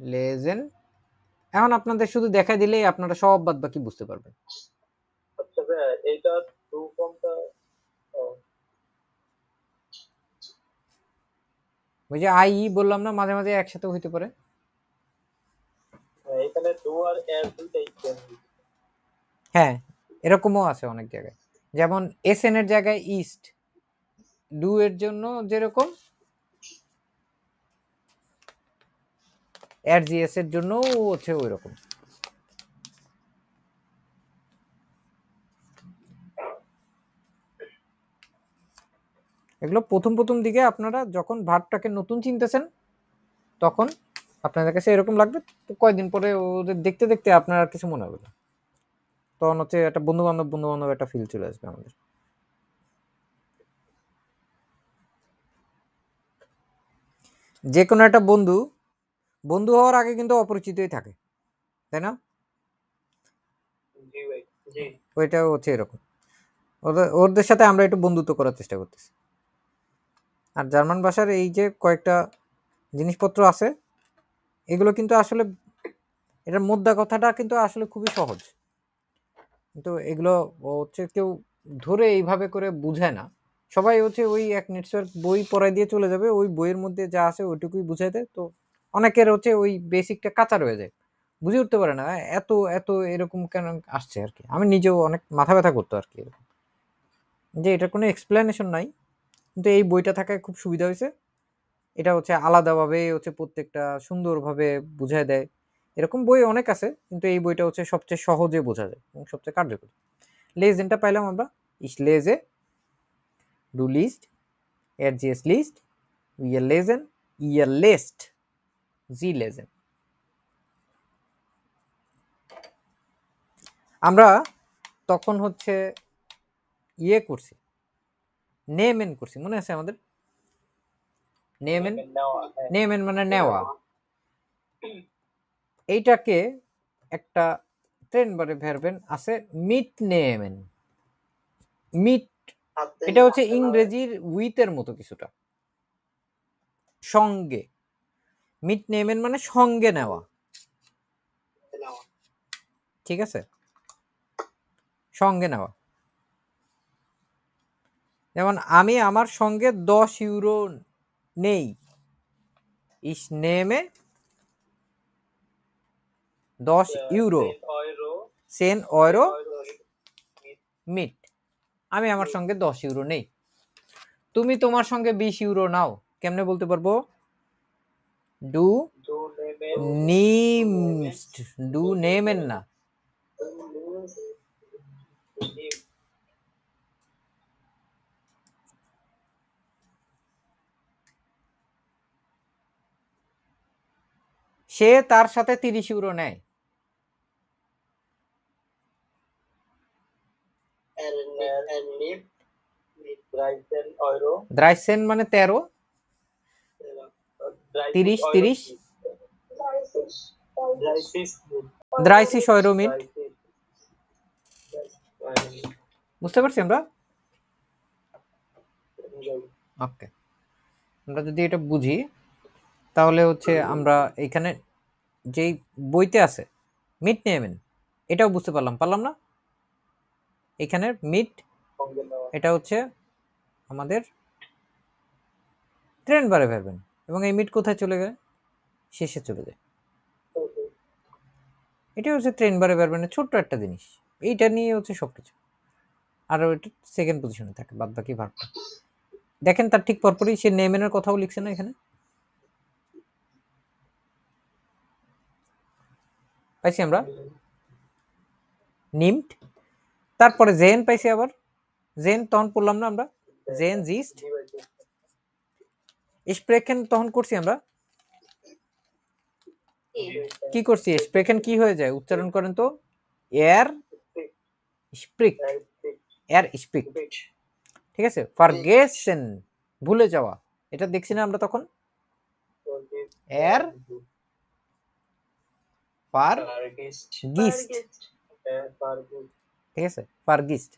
লেজেন। এখন আপনাদের শুধু দেখাই দিলেই আপনারা সব বাদ বাকি বুঝতে পারবেন। আচ্ছা ভাইয়া, এইটা টু ফর্মটা ওই যে আই বললাম না মাঝে মাঝে একসাথে হইতে পারে। এখানে ডু আর এর দুইটাই হ্যাঁ এরকমও আছে অনেক জায়গায়, যেমন এস এন এর জায়গায় ইস্ট, ডু এর জন্য যেরকম এর জিএস এর জন্য হচ্ছে ওই রকম। এগুলো প্রথম প্রথম দিকে আপনারা যখন ভার্বটাকে নতুন চিনতেছেন তখন আপনাদের কাছে এরকম লাগবে, তো কয়েকদিন পরে ওদের দেখতে দেখতে আপনার আর কিছু মনে হবে না, তখন হচ্ছে একটা বন্ধু বান্ধব একটা ফিল চলে আসবে আমাদের। যে কোনো একটা বন্ধু বন্ধু হওয়ার আগে কিন্তু অপরিচিতই থাকে, তাই না? ওইটা হচ্ছে এরকম, ওদের সাথে আমরা একটু বন্ধুত্ব করার চেষ্টা করতেছি। আর জার্মান ভাষার এই যে কয়েকটা জিনিসপত্র আছে এগুলো কিন্তু আসলে এটার মোদ্দা কথাটা কিন্তু আসলে খুবই সহজ, কিন্তু এগুলো হচ্ছে কেউ ধরে এইভাবে করে বুঝায় না। সবাই হচ্ছে ওই এক নেটওয়ার্ক বই পড়াই দিয়ে চলে যাবে, ওই বইয়ের মধ্যে যা আছে ওইটুকুই বুঝাই দেয়। তো অনেকের হচ্ছে ওই বেসিকটা কাঁচা রয়ে যায়, বুঝে উঠতে পারে না এত এত এরকম কেন আসছে আর কি। আমি নিজেও অনেক মাথা ব্যথা করতো আর কি এরকম, যে এটার কোনো এক্সপ্লেনেশন নাই, কিন্তু এই বইটা থাকায় খুব সুবিধা হয়েছে। এটা হচ্ছে আলাদাভাবে হচ্ছে প্রত্যেকটা সুন্দরভাবে বুঝায় দেয়। এরকম বই অনেক আছে, কিন্তু এই বইটা হচ্ছে সবচেয়ে সহজে বোঝা যায় এবং সবচেয়ে কার্যকরী। লেজেনটা পাইলাম আমরা, ইস লেজে, ডু লিস্ট, এর জিএস লিস্ট, উইয়ার লেজেন, ইয়ার লিস্ট, জি লেজেন। আমরা তখন হচ্ছে ইয়ে করছি, নেমেন করছি, মনে আছে আমাদের? নেমেন, নেমেন মানে নেওয়া। এইটাকে একটা ট্রেন বারে ভার্বেন আছে মিট নেমেন। মিট এটা হচ্ছে ইংরেজির উইথের মতো কিছুটা, সঙ্গে। মিট নেমেন মানে সঙ্গে নেওয়া, ঠিক আছে? সঙ্গে নেওয়া। যেমন আমি আমার সঙ্গে 10 ইউরো নেই, ইস নেমে 10 ইউরো, সেন ইউরো মিট। আমি আমার সঙ্গে 10 ইউরো নেই। তুমি তোমার সঙ্গে 20 ইউরো নাও, কেমনে বলতে পারবো? ডু নিমস্ট, ডু নেমেন না। সে তার সাথে 30 ইউরো নেয়। নিট ড্রাইসেন অয়রো দ্রাইসেন মানে 13, 30 30 ড্রাইসিস দ্রাইসিস অয়রোমিট। বুঝতে পারছি আমরা? ওকে, আমরা যদি এটা বুঝি তাহলে হচ্ছে আমরা এখানে যেই বইতে আছে মিড নেমেন এটাও বুঝতে পারলাম না? এখানে মিড এটা হচ্ছে আমাদের ট্রেন্ড বারে ভাববেন, এবং এই মিড কোথায় চলে যায়? শেষে চলে যায়। এটা হচ্ছে ট্রেন্ড বারে ভাববেনের ছোট্ট একটা জিনিস, এইটা নিয়ে হচ্ছে সবকিছু। আর ওইটা সেকেন্ড পজিশনে থাকে, বাদ বাকি ভাগটা দেখেন তার ঠিক পরপরই সে নেমেনের কথাও লিখছে না এখানে, পাইছি আমরা নিমড। তারপরে জেন পাইছি, আবার জেন তখন পড়লাম না আমরা, জেন জিস্ট স্প্রেকেন তখন করছি আমরা, কি করছি? স্প্রেকেন কি হয়ে যায়? উচ্চারণ করেন তো, এয়ার স্প্রিক, এয়ার স্প্রিক, ঠিক আছে। ফারগেসেন ভুলে যাওয়া, এটা দেখছি না আমরা তখন, এয়ার ফারগিস্ট, ঠিক আছে, ফারগিস্ট।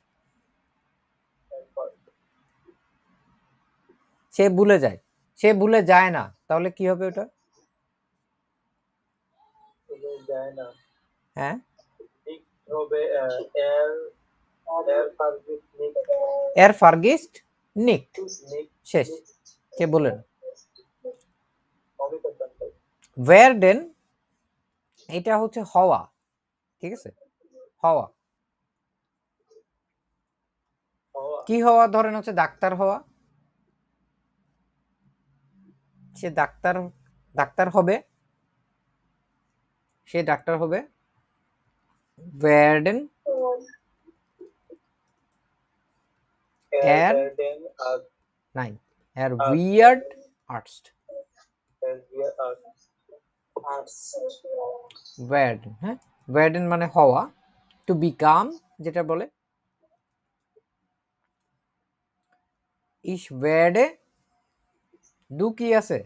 সে ভুলে যায়, সে ভুলে যায় না, তাহলে কি হবে ওটা? হ্যাঁ, এর ফারগিস্ট নিক, শেষ, কে বলেন? ওয়ারডেন, এটা হচ্ছে হওয়া, ঠিক আছে, হওয়া। কি হওয়া? ধরেন হচ্ছে ডাক্তার হওয়া, সে ডাক্তার হবে, সে ডাক্তার হবে। ওয়ারডেন এর নাই, এর উইয়ার্ড আর্টস, ওয়ারডেন, হ্যাঁ, ওয়ারডেন মানে হওয়া, টু বিকাম যেটা বলে। ইস ওয়ার্ডে ডু কি আছে?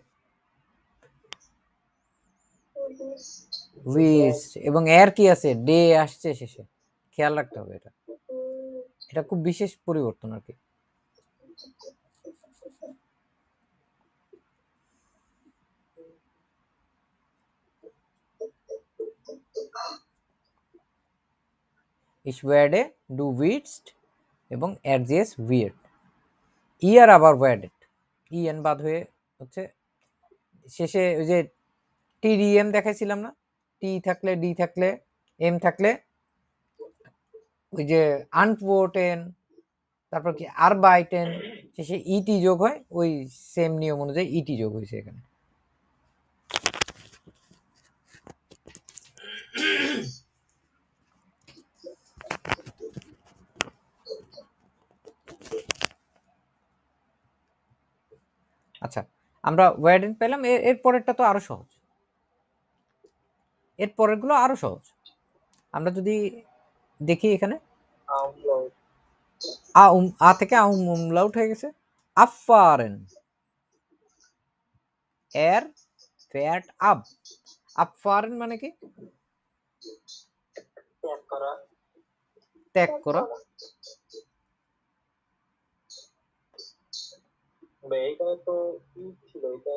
উইস্ট, এবং এর কি আছে? ডে আসছে শেষে, খেয়াল রাখতে হবে এটা, এটা খুব বিশেষ পরিবর্তন আর কি। Ich werde du willst এবং এরজেস উইয়ার্ড। ইয়ার আবার ওয়ার্ডেড, ইএন বাদ হয়ে হচ্ছে শেষে ওই যে টিডিএম দেখাইছিলাম না, টি থাকলে ডি থাকলে এম থাকলে ওই যে আনপোর্টেন, তারপর কি আরবাইটেন, শেষে ইটি যোগ হয়, ওই সেম নিয়ম অনুযায়ী ইটি যোগ হয়েছে এখানে। আচ্ছা, আমরা ওয়ার্ডেন পেলাম, এর পরেরটা তো আরো সহজ, এর পরেরগুলো আরো সহজ। আমরা যদি দেখি এখানে আ থেকে আমলাউট হয়ে গেছে, আফারেন, এর ফ্যাট আপ, আফারেন মানে কি? ত্যাগ করা। এইখানে তো কি ছিল? এটা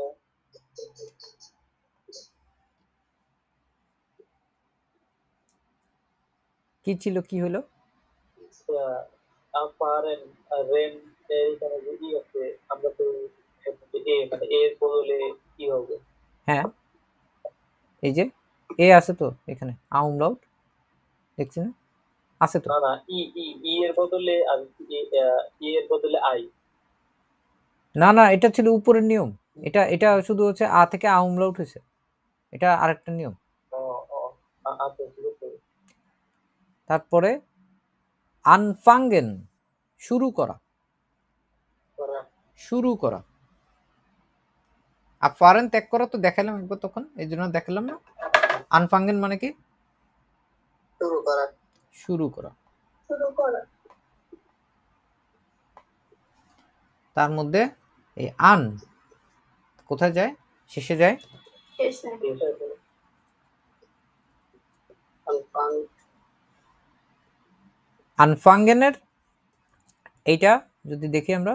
কি ছিল? কি হলো? আপারেন রেন, এইখানে যে ই আছে, আমরা তো এ মানে এর বদলে কি হবে? হ্যাঁ, এই যে এ আছে তো এখানে, আমলাউট দেখছি না, আছে তো। না না, ই ই ই এর বদলে আর ই এর বদলে আই। না না, এটা ছিল উপরের নিয়ম, এটা শুধু হচ্ছে আ থেকে আমলাউট হয়েছে, এটা আরেকটা নিয়ম। আচ্ছা, ঠিক আছে। তারপরে আনফাঙ্গেন, শুরু করা, শুরু করা। আর ফরেন ত্যাগ করা তো দেখালাম একবার তখন, এই জন্য দেখালাম না। আনফাঙ্গেন মানে কি? শুরু করা, শুরু করা। তার মধ্যে এই আন কোথায় যায়? শেষে যায়। আনফাঙ্গেনের এইটা যদি দেখি আমরা,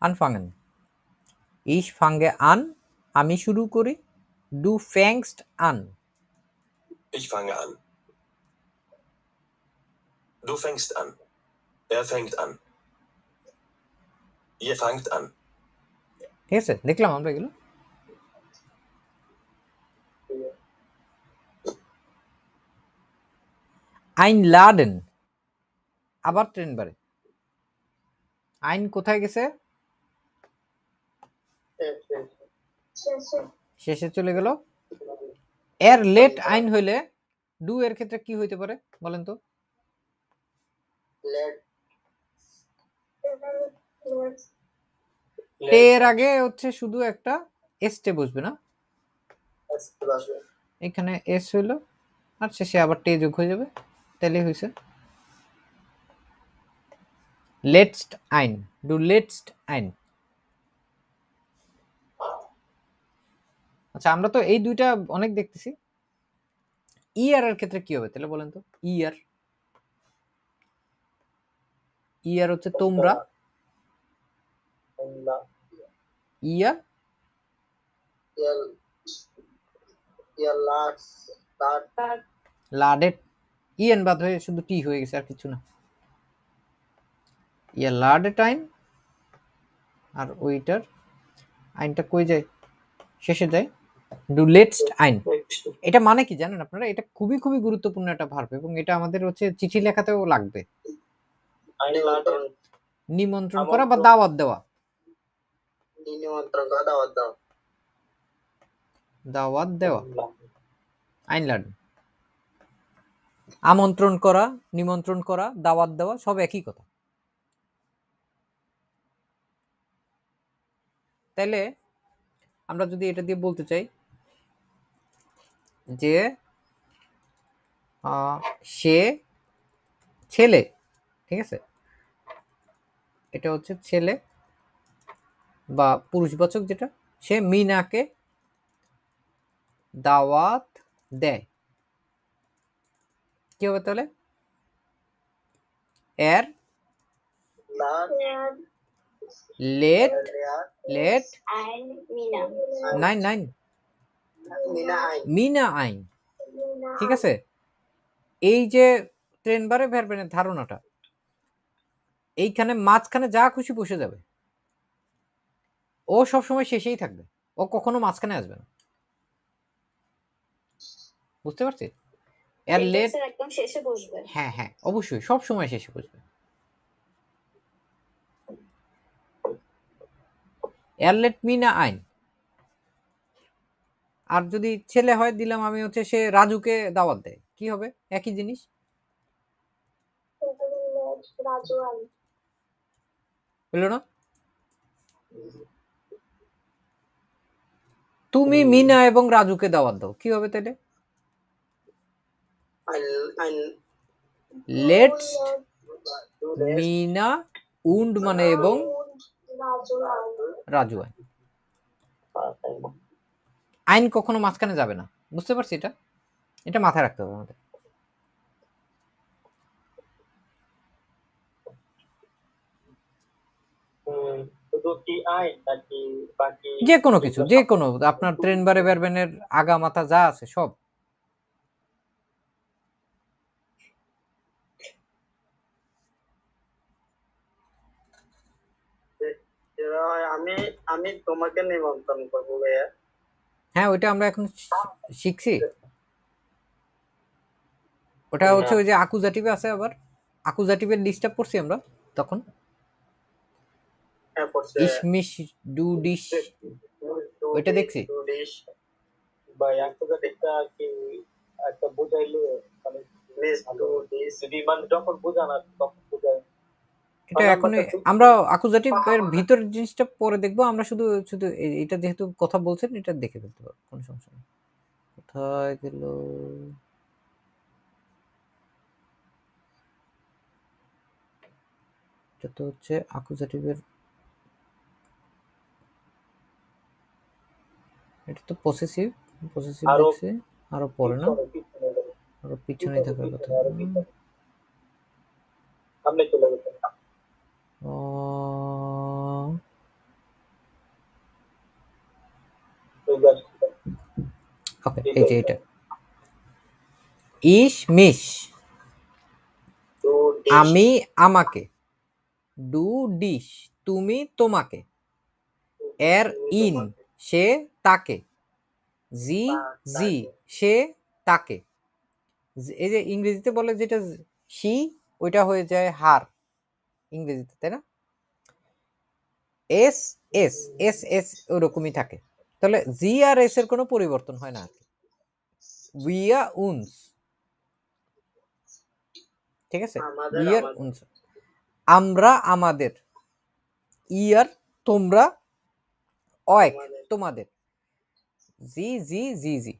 আনফাঙ্গেন ইস ফাঙ্গে আন, আমি শুরু করি। ডু ফ্যাংস্ট আন, Ich fange an. Du fängst an. Er fängt an. Ihr fangt an. ঠিক আছে, দেখলাম আমরা এগুলো। আইন লাডেন, আবার ট্রেন বাড়ে। আইন কোথায় গেছে? শেষে চলে গেল। এর লেট আইন হইলে ডু এর ক্ষেত্রে কি হইতে পারে বলেন তো? এর আগে হচ্ছে শুধু একটা এস টে বসবে না, এখানে এস হইলো আর শেষে আবার টে যোগ হয়ে যাবে, তাহলে হয়েছে লেটস্ট আইন। ডু লেটস্ট আইন। আচ্ছা, আমরা তো এই দুইটা অনেক দেখতেছি। ইয়ার এর ক্ষেত্রে কি হবে তাহলে বলেন তো? ইয়ার, ইয়ার হচ্ছে তোমরা, ইয়ার লাডেট, ইএন বাদ হয়ে শুধু টি হয়ে গেছে আর কিছু না। ইয়ার লাডেট আইন, আর ওইটার আইনটা কই যায়? শেষে যায়। ডু লেটস্ট আইন, এটা মানে কি জানেন আপনারা? এটা খুবই খুবই গুরুত্বপূর্ণ একটা ভার্ব এবং এটা আমাদের হচ্ছে চিঠি লেখাতেও লাগবে। নিমন্ত্রণ করা বা দাওয়াত দেওয়া। দাওয়াত দেওয়া, আইন লাড। আমন্ত্রণ করা, নিমন্ত্রণ করা, দাওয়াত দেওয়া সব একই কথা। তাইলে আমরা যদি এটা দিয়ে বলতে চাই যে সে ছেলে, ঠিক আছে, এটা হচ্ছে ছেলে বা পুরুষবাচক যেটা, সে মিনাকে দাওয়াত দেয়, কি হবে তাহলে? এর লেট লেট নাইন নাইন মিনা আইন। ঠিক আছে, এই যে ট্রেন বারে ভ্যারবেনের ধারণাটা, এইখানে মাঝখানে যা খুশি বসে যাবে, ও সবসময় শেষেই থাকবে, ও কখনো মাঝখানে আসবে না। বুঝতে পারছি? এর লেট একদম শেষে বসবে। হ্যাঁ হ্যাঁ, অবশ্যই সব সময় শেষে বসবে। এর লেট মিনা আইন। আর যদি ছেলে হয় দিলাম আমি হচ্ছে সে রাজুকে দাওয়াত দেয়, কি হবে? একই জিনিস। বললো না? তুমি মিনা এবং রাজুকে দাওয়াত দাও, কি হবে তাহলে? লেটস মিনা উন্ড মানে এবং রাজু আইন। আইন কখনো মাঝখানে যাবে না, বুঝতে পারছি? এটা এটা মাথায় রাখতে হবে আমাদের। যে কোনো কিছু, যে কোনো আপনার ট্রেন বারে বেরবেনের আগা মাথা যা আছে সব। আমি আমি তোমাকে নিমন্ত্রণ করবো ভাইয়া। হ্যাঁ, ওইটা আমরা এখন শিখছি। ওটা হচ্ছে ওই যে আকুজাটিভে আছে, আবার আকুজাটিভের লিস্টটা পড়ছি আমরা তখন। ইশমিশ ডু ডিশ, ওইটা দেখছি। ভাই আকুজাটিভটা কি একটা বুঝাইলে মানে যদি মানে যখন বোঝানো তখন বুঝায়। এটা এখন আমরা আকুজাটিভের ভিতরের জিনিসটা পরে দেখবো। আমরা শুধু শুধু এটা যেহেতু কথা বলছেন এটা দেখে ফেলতে পারবো, কোনো সমস্যা নেই। কোথায় গেল? এটা তো হচ্ছে অ্যাকুজাটিভের, এটা তো পসেসিভ আরো দেখছি, আরো পরে না, পিছনে আরো পিছনে থাকার কথা। আরো পিছনে সামনে চলে গেছে। ওকে, এই যে এটা ইস মিশ, আমি আমাকে, ডু ডিশ তুমি তোমাকে, এর ইন সে তাকে, জি জি সে তাকে। এই যে ইংরেজিতে বলে যেটা সি, ওইটা হয়ে যায় হার ইংরেজিতে, তাই না? এস এস এস এস ওরকমই থাকে। তাহলে জি আর এস এর কোনো পরিবর্তন হয় না আর কি। উইয়া উনস, ঠিক আছে, উইয়ার উনস, আমরা আমাদের, ইয়ার তোমরা, অয়েক তোমাদের, জি জি জি জি।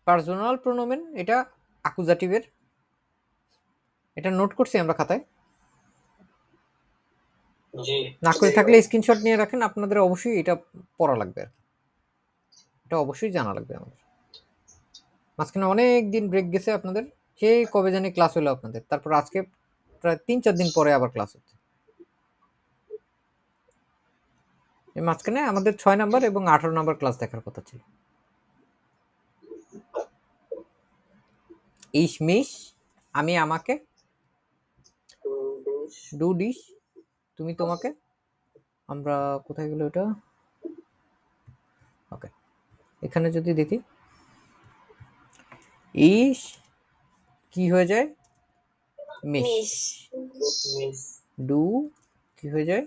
পার্সোনাল প্রোনোমেন এটা অ্যাকুজাটিভের, এটা নোট করছি আমরা খাতায়, না করে থাকলে স্ক্রিনশট নিয়ে রাখেন, আপনাদের অবশ্যই এটা পড়া লাগবে, এটা অবশ্যই জানা লাগবে আমাদের। মাঝখানে অনেক দিন ব্রেক গেছে আপনাদের, সেই কবে জানি ক্লাস হলো আপনাদের, তারপর আজকে প্রায় 3-4 দিন পরে আবার ক্লাস হচ্ছে। এই মাঝখানে আমাদের 6 নাম্বার এবং 18 নাম্বার ক্লাস দেখার কথা ছিল। ইস মিশ আমি আমাকে, ডু ডিশ তুমি তোমাকে, আমরা কোথায় গেল এটা, ওকে এখানে যদি দেখি ইস কি হয়ে যায়, মিশ, ডু কি হয়ে যায়,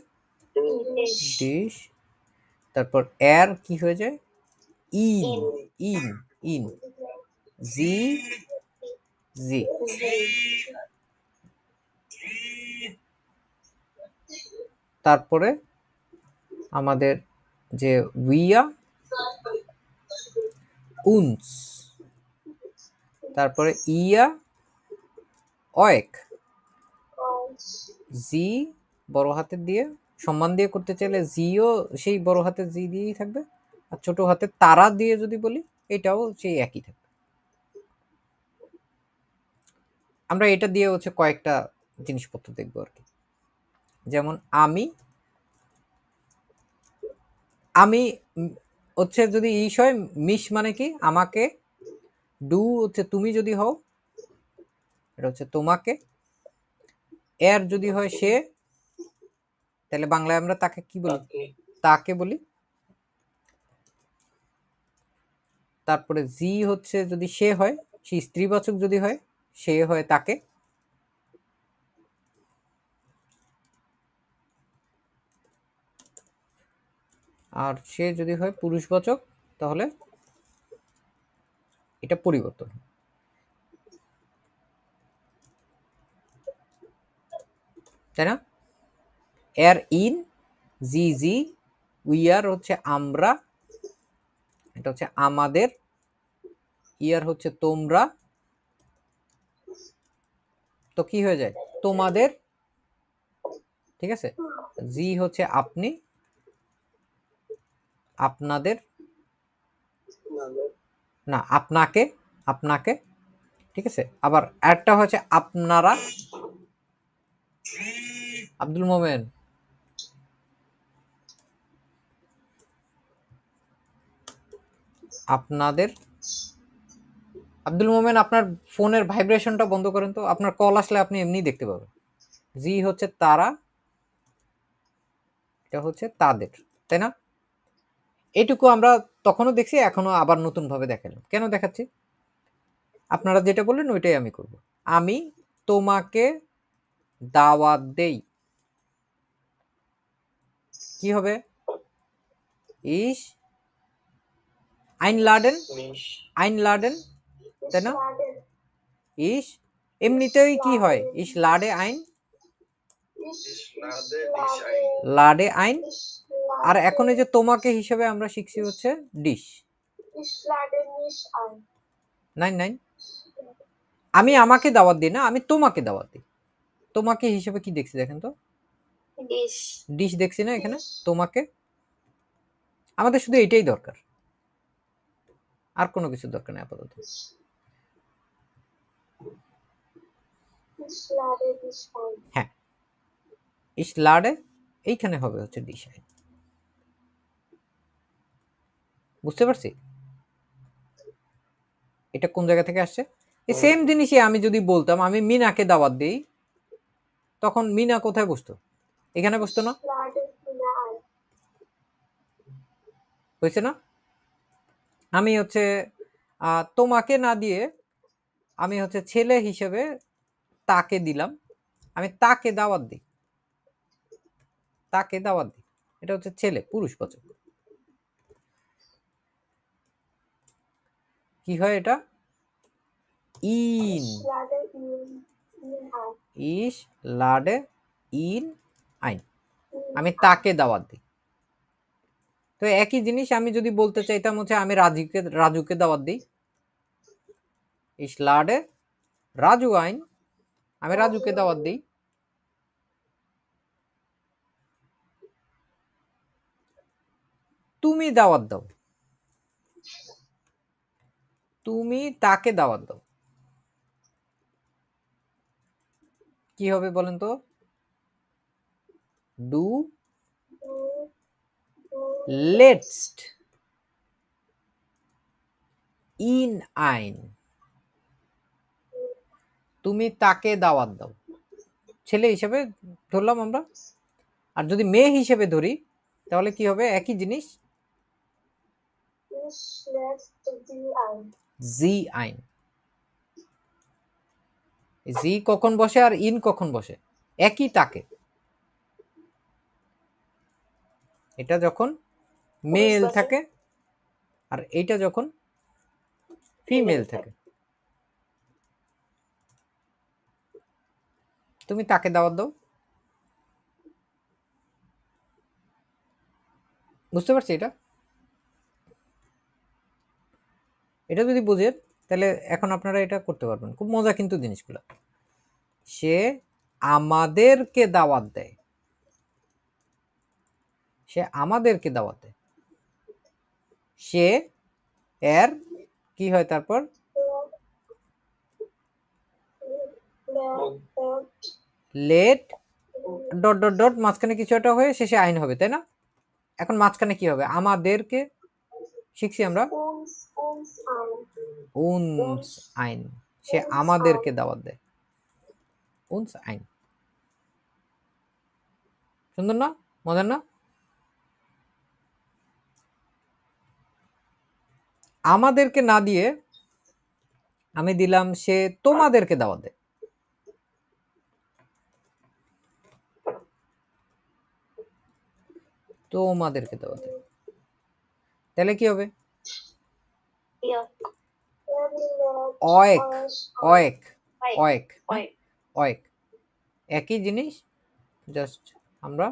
ডিশ, তারপর এর কি হয়ে যায়, ইন ইন ইন, জি জি, তারপরে আমাদের যে উইয়া উনস, তারপরে ইয়া অয়েক, জি বড় হাতের দিয়ে সম্মান দিয়ে করতে চাইলে জিও সেই বড় হাতের জি দিয়েই থাকবে, আর ছোট হাতের তারা দিয়ে যদি বলি এটাও সেই একই থাকবে। আমরা এটা দিয়ে হচ্ছে কয়েকটা জিনিসপত্র দেখবো আর কি। যেমন আমি আমি হচ্ছে যদি ইস হয়, মিশ মানে কি আমাকে, ডু হচ্ছে তুমি যদি হও এটা হচ্ছে তোমাকে, এর যদি হয় সে, তাহলে বাংলায় আমরা তাকে কি বলি, তাকে বলি। তারপরে জি হচ্ছে যদি সে হয়, সে স্ত্রীবাচক যদি হয় সে হয় তাকে, আর সে যদি হয় পুরুষবাচক তাহলে এটা পরিবর্তন, তাই না? এর ইন, জি জি, উইয়ার হচ্ছে আমরা, এটা হচ্ছে আমাদের, ইয়ার হচ্ছে তোমরা, তো কি হয়ে যায় তোমাদের, ঠিক আছে, জি হচ্ছে আপনি, আপনাদের, না আপনাকে, আপনাকে, ঠিক আছে। আবার একটা হচ্ছে আপনারা, আব্দুল মোমেন আপনাদের, আব্দুল মোমেন আপনার ফোনের ভাইব্রেশনটা বন্ধ করেন তো, আপনার কল আসলে আপনি এমনি দেখতে পাবেন। জি হচ্ছে তারা, এটা হচ্ছে তাদের, তাই না? এইটুকু আমরা তখনও দেখছি, এখনো আবার নতুন ভাবে দেখালাম। কেন দেখাচ্ছি, আপনারা যেটা বললেন ওইটাই আমি করব। আমি তোমাকে দাওয়াত দেই, কি হবে, ইস আইনলাডেন, আইনলাডেন, তাই না? ইস এমনিতেই কি হয়, ইস লাডে আইন, লাডে আইন, আর এখন এই যে তোমাকে হিসেবে আমরা শিখছি হচ্ছে ডিশ, 9 আমি আমাকে দাওয়াত দিই না, আমি তোমাকে দাওয়াত দিই। তোমাকে হিসেবে কি দেখছি দেখেন তো, ডিশ ডিশ দেখছি না এখানে, তোমাকে। আমাদের শুধু এটাই দরকার, আর কোনো কিছু দরকার নেই আপাতত। হ্যাঁ, ইস লাডে এইখানে হবে হচ্ছে ডিশ আইন। বুঝতে পারছি এটা কোন জায়গা থেকে আসছে? এই সেম জিনিসই আমি যদি বলতাম আমি মিনাকে দাওয়াত দিই, তখন মিনা কোথায় বসতো? এখানে বসতো না? হয়েছে না? আমি হচ্ছে তোমাকে না দিয়ে আমি হচ্ছে ছেলে হিসেবে তাকে দিলাম, আমি তাকে দাওয়াত দিই, তাকে দাওয়াত দিই, এটা হচ্ছে ছেলে, পুরুষবাচক। কি হয় এটা? ইন, ইস লাডে ইন আইন, আমি তাকে দাওয়াত দিই। তো একই জিনিস আমি যদি বলতে চাইতাম হচ্ছে আমি রাজুকে দাওয়াত দিই, ইস লাডে রাজু আইন, আমি রাজুকে দাওয়াত দিই। তুমি দাওয়াত দাও, তুমি তাকে দাওয়াত দাও, কি হবে বলেন তো? ডু লেটস্ট ইন আইন, তুমি তাকে দাওয়াত দাও, ছেলে হিসেবে ধরলাম আমরা। আর যদি মেয়ে হিসেবে ধরি তাহলে কি হবে? একই জিনিস, জি আইন। জি কখন বসে আর ইন কখন বসে? একই তাকে, এটা যখন মেল থাকে আর এইটা যখন ফিমেল থাকে। তুমি তাকে দাওয়াত দাও, বুঝতে পারছি এটা? এটা যদি বুঝেন তাহলে এখন আপনারা এটা করতে পারবেন, খুব মজা কিন্তু জিনিসগুলো। সে আমাদেরকে দাওয়াত দেয়, সে আমাদেরকে দাওয়াত দেয়, সে এর কি হয় তারপর? লেট ডট ডট ডট মাঝখানে কিছু একটা হয়ে শেষে আইন হবে, তাই না? এখন মাঝখানে কি হবে? আমাদেরকে শিখছি আমরা উনস আইন, সে আমাদেরকে দাওয়াত দেয়, উনস আইন। সুন্দর না? মজার না? আমাদেরকে না দিয়ে আমি দিলাম সে তোমাদেরকে দাওয়াত দেয়, তোমাদেরকে দাওয়াত দেয়, তাহলে কি হবে? অয়েক, অয়েক, অয়েক, অয়েক, একই জিনিস, জাস্ট আমরা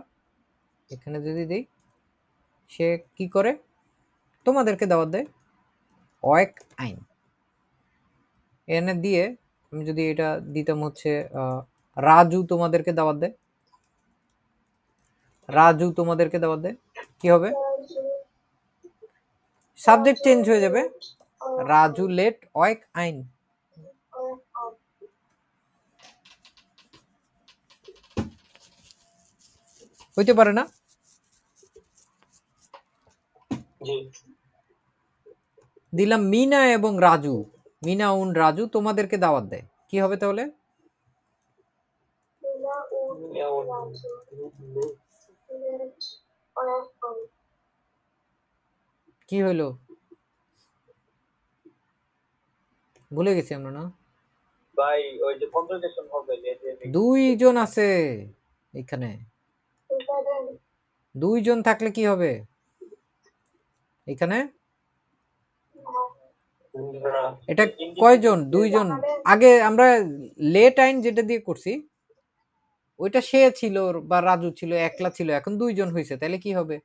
এখানে যদি দিই সে কি করে? তোমাদেরকে দাওয়াত দেয়, অয়েক আইন। এনে দিয়ে আমি যদি এটা দিতাম হচ্ছে রাজু তোমাদেরকে দাওয়াত দেয়, রাজু তোমাদেরকে দাওয়াত দেয়, কি হবে? সাবজেক্ট চেঞ্জ হয়ে যাবে, রাজু লেট অয়েক আইন। হইতে পারে না? দিলাম মিনা এবং রাজু, মিনা উন রাজু তোমাদেরকে দাওয়াত দেয়, কি হবে তাহলে? কি হইলো? ভুলে গেছি আমরা না ভাই? ওই যে কনভারসেশন হবে, দুইজন আছে এখানে, দুইজন থাকলে কি হবে এখানে? এটা কয়জন? দুইজন। আগে আমরা লেট আইন যেটা দিয়ে করছি ওইটা সে ছিল বা রাজু ছিল, একলা ছিল, এখন দুইজন হয়েছে, তাহলে কি হবে?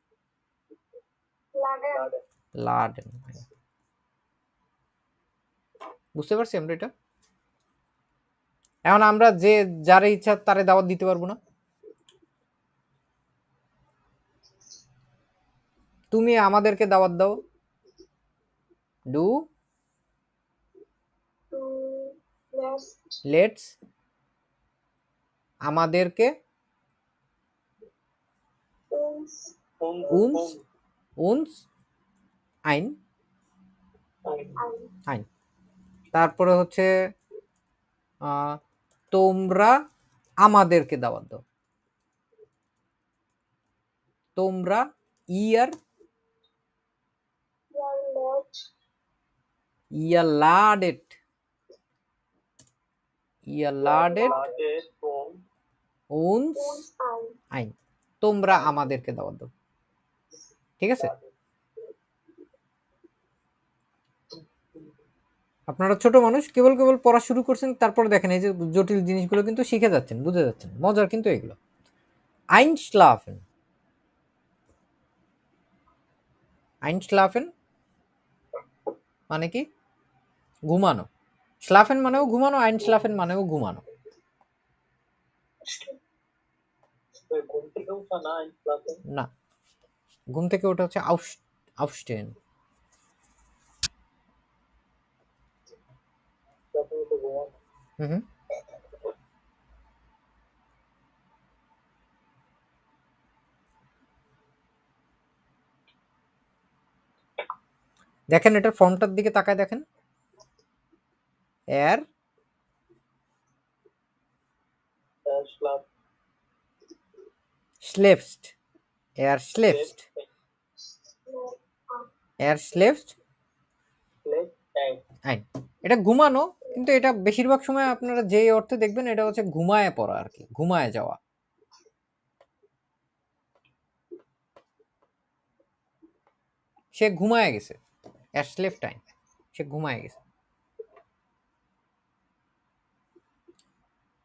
লাডেন। বুঝতে পারছি আমরা এটা? এখন আমরা যে যারে ইচ্ছা তারে দাওয়াত দিতে পারবো না? তুমি আমাদেরকে দাওয়াত দাও, ডু লেটস আমাদেরকে উনস উনস আইন আইন। তারপরে হচ্ছে তোমরা আমাদেরকে দাওয়াত দাও, তোমরা ইয়ার ইয়ালাডেট ইয়ালাডেট উনস আইন, তোমরা আমাদেরকে দাওয়াত দাও। ঠিক আছে? আপনারা ছোট মানুষ, কেবল কেবল পড়া শুরু করছেন, তারপরে দেখেন এই যে জটিল জিনিসগুলো কিন্তু শিখে যাচ্ছেন, বুঝে যাচ্ছেন, মজার কিন্তু এগুলো। আইনস্লাফেন, আইনস্লাফেন মানে কি? ঘুমানো। স্লাফেন মানেও ঘুমানো, আইনস্লাফেন মানেও ঘুমানো। না, ঘুম থেকে ওটা হচ্ছে আউস্টেন। হুম, দেখেন এটার ফর্মটার দিকে তাকায় দেখেন। এর স্লেভসড, এর স্লেভসড, এর স্লেভসড আইন। এটা ঘুমানো, কিন্তু এটা বেশিরভাগ সময় আপনারা যে অর্থে দেখবেন এটা হচ্ছে ঘুমায় পড়া আর কি, ঘুমায় যাওয়া। সে ঘুমায় গেছে, এর স্লেভ টাইম, সে ঘুমায় গেছে।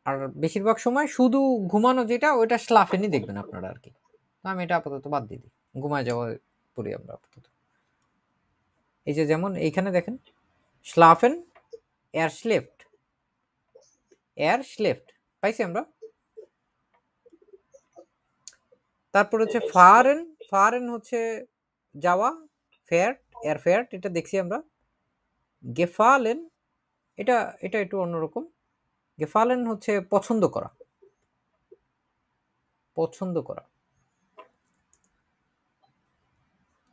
আর বেশিরভাগ সময় শুধু ঘুমানো যেটা, ওইটা স্লাফেনই দেখবেন আপনারা আর কি। আমি এটা আপাতত বাদ দিয়ে দিই, ঘুমায় যাওয়া পড়ি আমরা আপাতত। এই যে যেমন এইখানে দেখেন স্লাফেন এর স্লেফট, এর স্লেফট পাইছি আমরা। তারপর হচ্ছে ফারেন, ফারেন হচ্ছে যাওয়া, ফেয়ার্ট এর ফেয়ার্ট, এটা দেখছি আমরা। গেফালেন, এটা এটা একটু অন্যরকম। গেফালেন হচ্ছে পছন্দ করা, পছন্দ করা,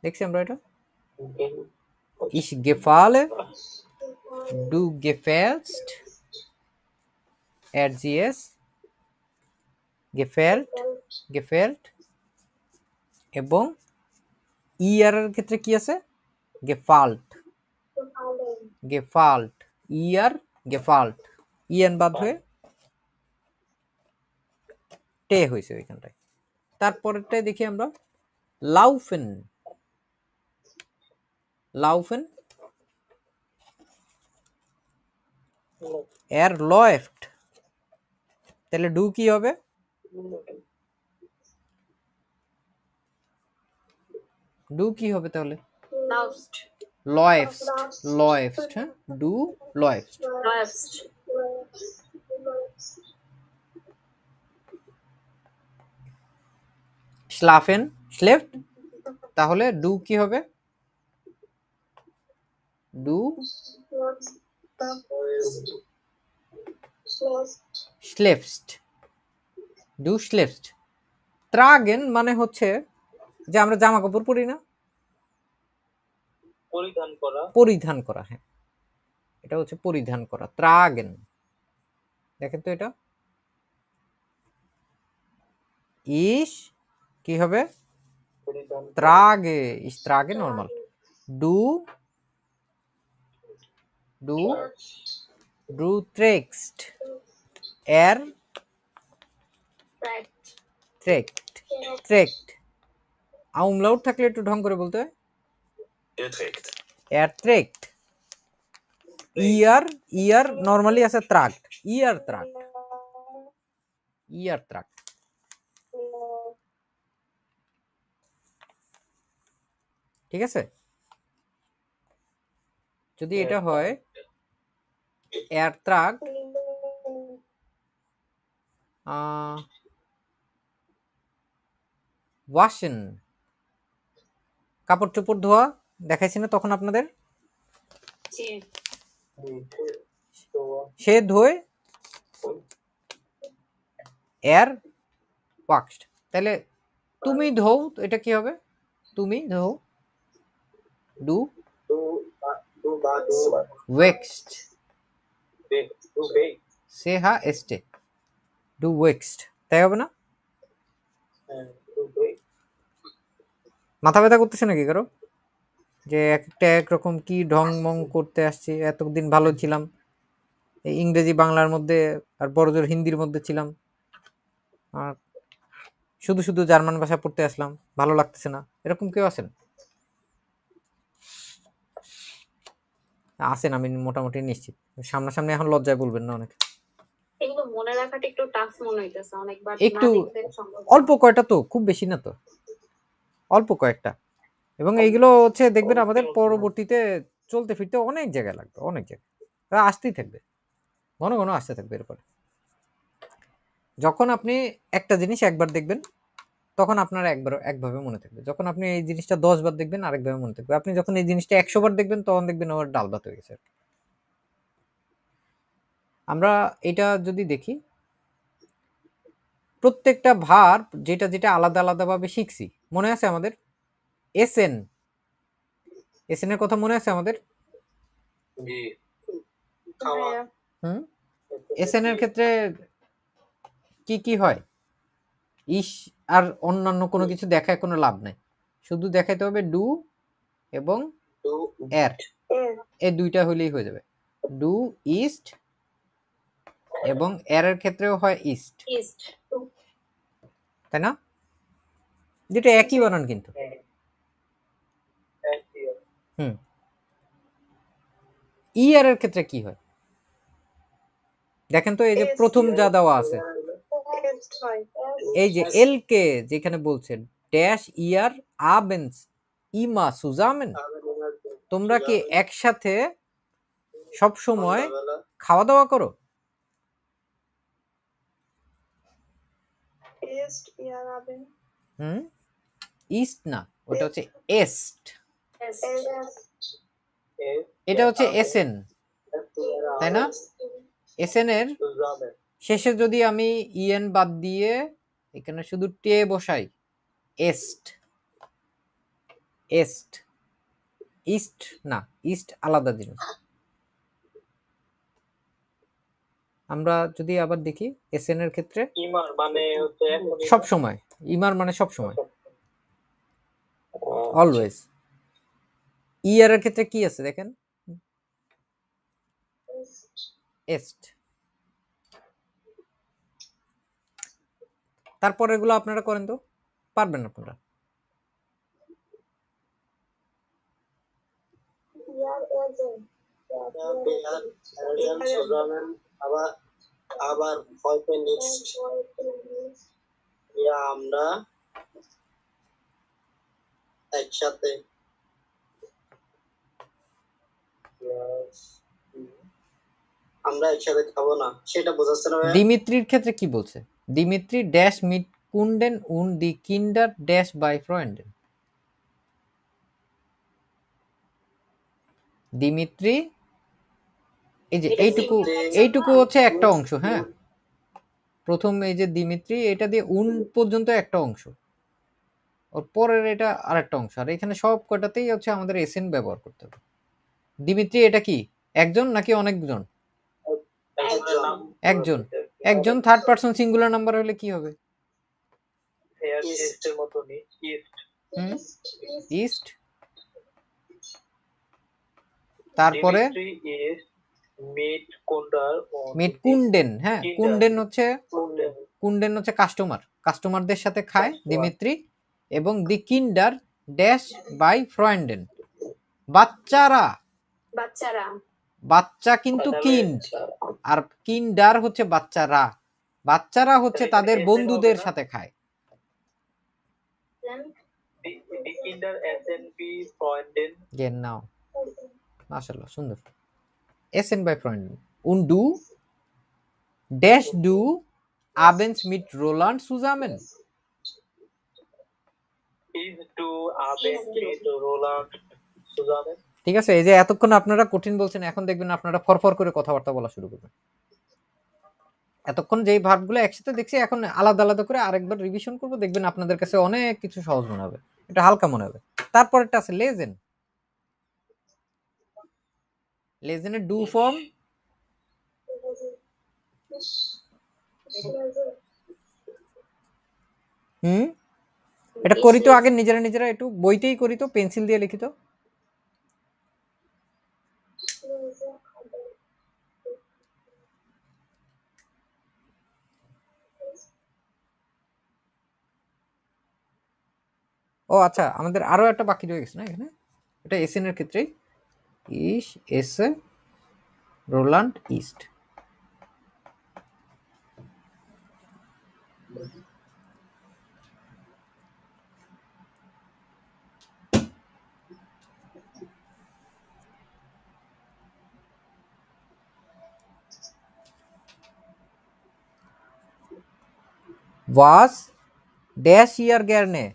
দেখছি আমরা এটা। Ich gefalle, du gefällst, RGS, gefällt, gefällt, এবং ইয়ার ক্ষেত্রে কি আছে? gefällt, gefällt, ইয়ার gefällt, ইএন বাদ হয়ে টে হয়েছে ওইখানটায়। তারপরেরটাই দেখি আমরা laufen, laufen এর läuft, তাহলে ডু কি হবে? ডু কি হবে তাহলে? läuft, läuft, হ্যাঁ, ডু läuft। schlafen, schläft, তাহলে ডু কি হবে? Do schläfst, do schläfst। tragen মানে হচ্ছে যে আমরা জামা কাপড় পরি না, পরিধান করা, পরিধান করা, হ্যাঁ, এটা হচ্ছে পরিধান করা, tragen। দেখেন তো এটা ইস কি হবে? trage, ich trage normal, du du du trägst, er trägt, trägt, umlaut থাকলে একটু ঢং করে বলতে হয়। Er trägt. Er trägt, ihr normally আছে tragt, ihr tragt, ihr tragt। ঠিক আছে? যদি এটা হয় er tragt, ওয়াশেন, কাপড় চোপড় ধোয়া দেখাইছি না তখন আপনাদের? সে ধোয়, এর ওয়াক্সড। তাহলে তুমি ধোও, এটা কি হবে? তুমি ধোও, ডু ওয়েক্সড, সে হা এস্টে, ডু ওয়েক্সড, তাই হবে না? মাথা ব্যথা করতেছে নাকি কারো? যে একটা একরকম কি ঢং মং করতে আসছি, এতদিন ভালো ছিলাম এই ইংরেজি বাংলার মধ্যে, আর বড়জোর হিন্দির মধ্যে ছিলাম, আর শুধু শুধু জার্মান ভাষা পড়তে আসলাম, ভালো লাগতেছে না, এরকম কেউ আছেন? আছেন, আমি মোটামুটি নিশ্চিত। সামনাসামনি এখন লজ্জায় বলবেন না অনেক। এগুলো মনে রাখাটা একটু টাফ মনে হইতেছে, অনেকবার একটু না দেখলে সম্ভব না। অল্প কয়টা তো, খুব বেশি না তো, অল্প কয়েকটা। এবং এইগুলো হচ্ছে দেখবেন আমাদের পরবর্তীতে চলতে ফিরতে অনেক জায়গায় লাগবে, অনেক জায়গায় আসতেই থাকবে, ঘন ঘন আসতে থাকবে। এরপরে যখন আপনি একটা জিনিস একবার দেখবেন তখন আপনার একভাবে মনে থাকবে, যখন আপনি এই জিনিসটা 10 বার দেখবেন আরেকভাবে মনে থাকবে, আপনি যখন এই জিনিসটা 100 বার দেখবেন তখন দেখবেন ওর ডাল ভাত হয়ে গেছে। আমরা এটা যদি দেখি, প্রত্যেকটা ভার্ব যেটা যেটা আলাদা আলাদাভাবে শিখছি, মনে আছে আমাদের? এসএন, এসএন এর কথা মনে আছে আমাদের? এসএন এর ক্ষেত্রে কি কি হয়? ইস আর অন্যান্য কোনো কিছু দেখায় কোনো লাভ নাই, শুধু দেখাইতে হবে ডু এবং এর, এই দুইটা হলেই হয়ে যাবে। ডু ইস্ট, এবং এর ক্ষেত্রেও হয় ইস্ট, তাই না? দুটো একই বানান কিন্তু। ই আর এর ক্ষেত্রে কি হয় দেখেন তো, এই যে প্রথম যা দেওয়া আছে, এই যে এল কে যেখানে বলছেন ড্যাশ ইয়ার আবেন্স ইমা সুজামেন, তোমরা কি একসাথে সব সময় খাওয়া দাওয়া করো? ইস্ট না, ওটা হচ্ছে এস্ট, এটা হচ্ছে এসএন, তাই না? এসএন এর শেষে যদি আমি ইএন বাদ দিয়ে এখানে শুধু টে বসাই, এস্ট, এস্ট, ইস্ট না, ইস্ট আলাদা জিনিস। আমরা যদি আবার দেখি এসএন এর ক্ষেত্রে ইমার মানে হচ্ছে সব সময়, ইমার মানে সব সময়, অলওয়েজ। ইয়ার এর ক্ষেত্রে কি আছে দেখেন, এস্ট। তারপর এগুলো আপনারা করেন তো, পারবেন আপনারা। আবার আমরা একসাথে খাবো না, সেটা বোঝাচ্ছে না। দিমিত্রির ক্ষেত্রে কি বলছে? দিমিত্রি ড্যাশ মিট কুন্ডেন উন দি কিন্ডার ড্যাশ বাই ফ্রয়েন্ডেন। দিমিত্রি, এই যে এইটুকু হচ্ছে একটা অংশ, হ্যাঁ, প্রথম এই যে দিমিত্রি, এটা দিয়ে উন পর্যন্ত একটা অংশ, ওর পরের এটা আরেকটা অংশ, আর এখানে সব কটাতেই হচ্ছে আমাদের এসএন ব্যবহার করতে হবে। দিমিত্রি এটা কি একজন নাকি অনেকজন? একজন। একজন থার্ড পারসন সিঙ্গুলার নাম্বার হলে কি হবে? ইস্ট, তারপরে মিট কুন্ডেন, হ্যাঁ, কুন্ডেন হচ্ছে কাস্টমার, কাস্টমারদের সাথে খায় দিমিত্রি, এবং দি কিন্ডার ড্যাশ বাই ফ্রয়েন্ডেন, বাচ্চারা, বাচ্চা কিন্তু কিন্ড, আর কিন্ডার হচ্ছে বাচ্চারা, বাচ্চারা হচ্ছে তাদের বন্ধুদের সাথে খায়। genau, মাশাআল্লাহ, সুন্দর। এসএন বাই ফ্রয়েন্ডেন, und du ড্যাশ ডু abends mit Roland zusammen? Is to abend mit Roland zusammen? ঠিক আছে, এই যে এতক্ষণ আপনারা কঠিন বলছেন, এখন দেখবেন আপনারা ফরফর করে কথাবার্তা বলা শুরু করবেন। এতক্ষণ যেই ভার্বগুলো একসাথে দেখছি, এখন আলাদা আলাদা করে আরেকবার রিভিশন করব, দেখবেন আপনাদের কাছে অনেক কিছু সহজ মনে হবে, এটা হালকা মনে হবে। তারপরেরটা আছে লেজেন। লেজেনের ডু ফর্ম এটা করি তো আগে নিজেরা নিজেরা একটু বইতেই করি তো, পেন্সিল দিয়ে লিখিত। ও আচ্ছা, আমাদের আরো একটা বাকি রয়ে গেছে না এখানে, এটা এসএন এর ক্ষেত্রে ইস এসে রোল্যান্ড ইস্ট। Was dash year gerne?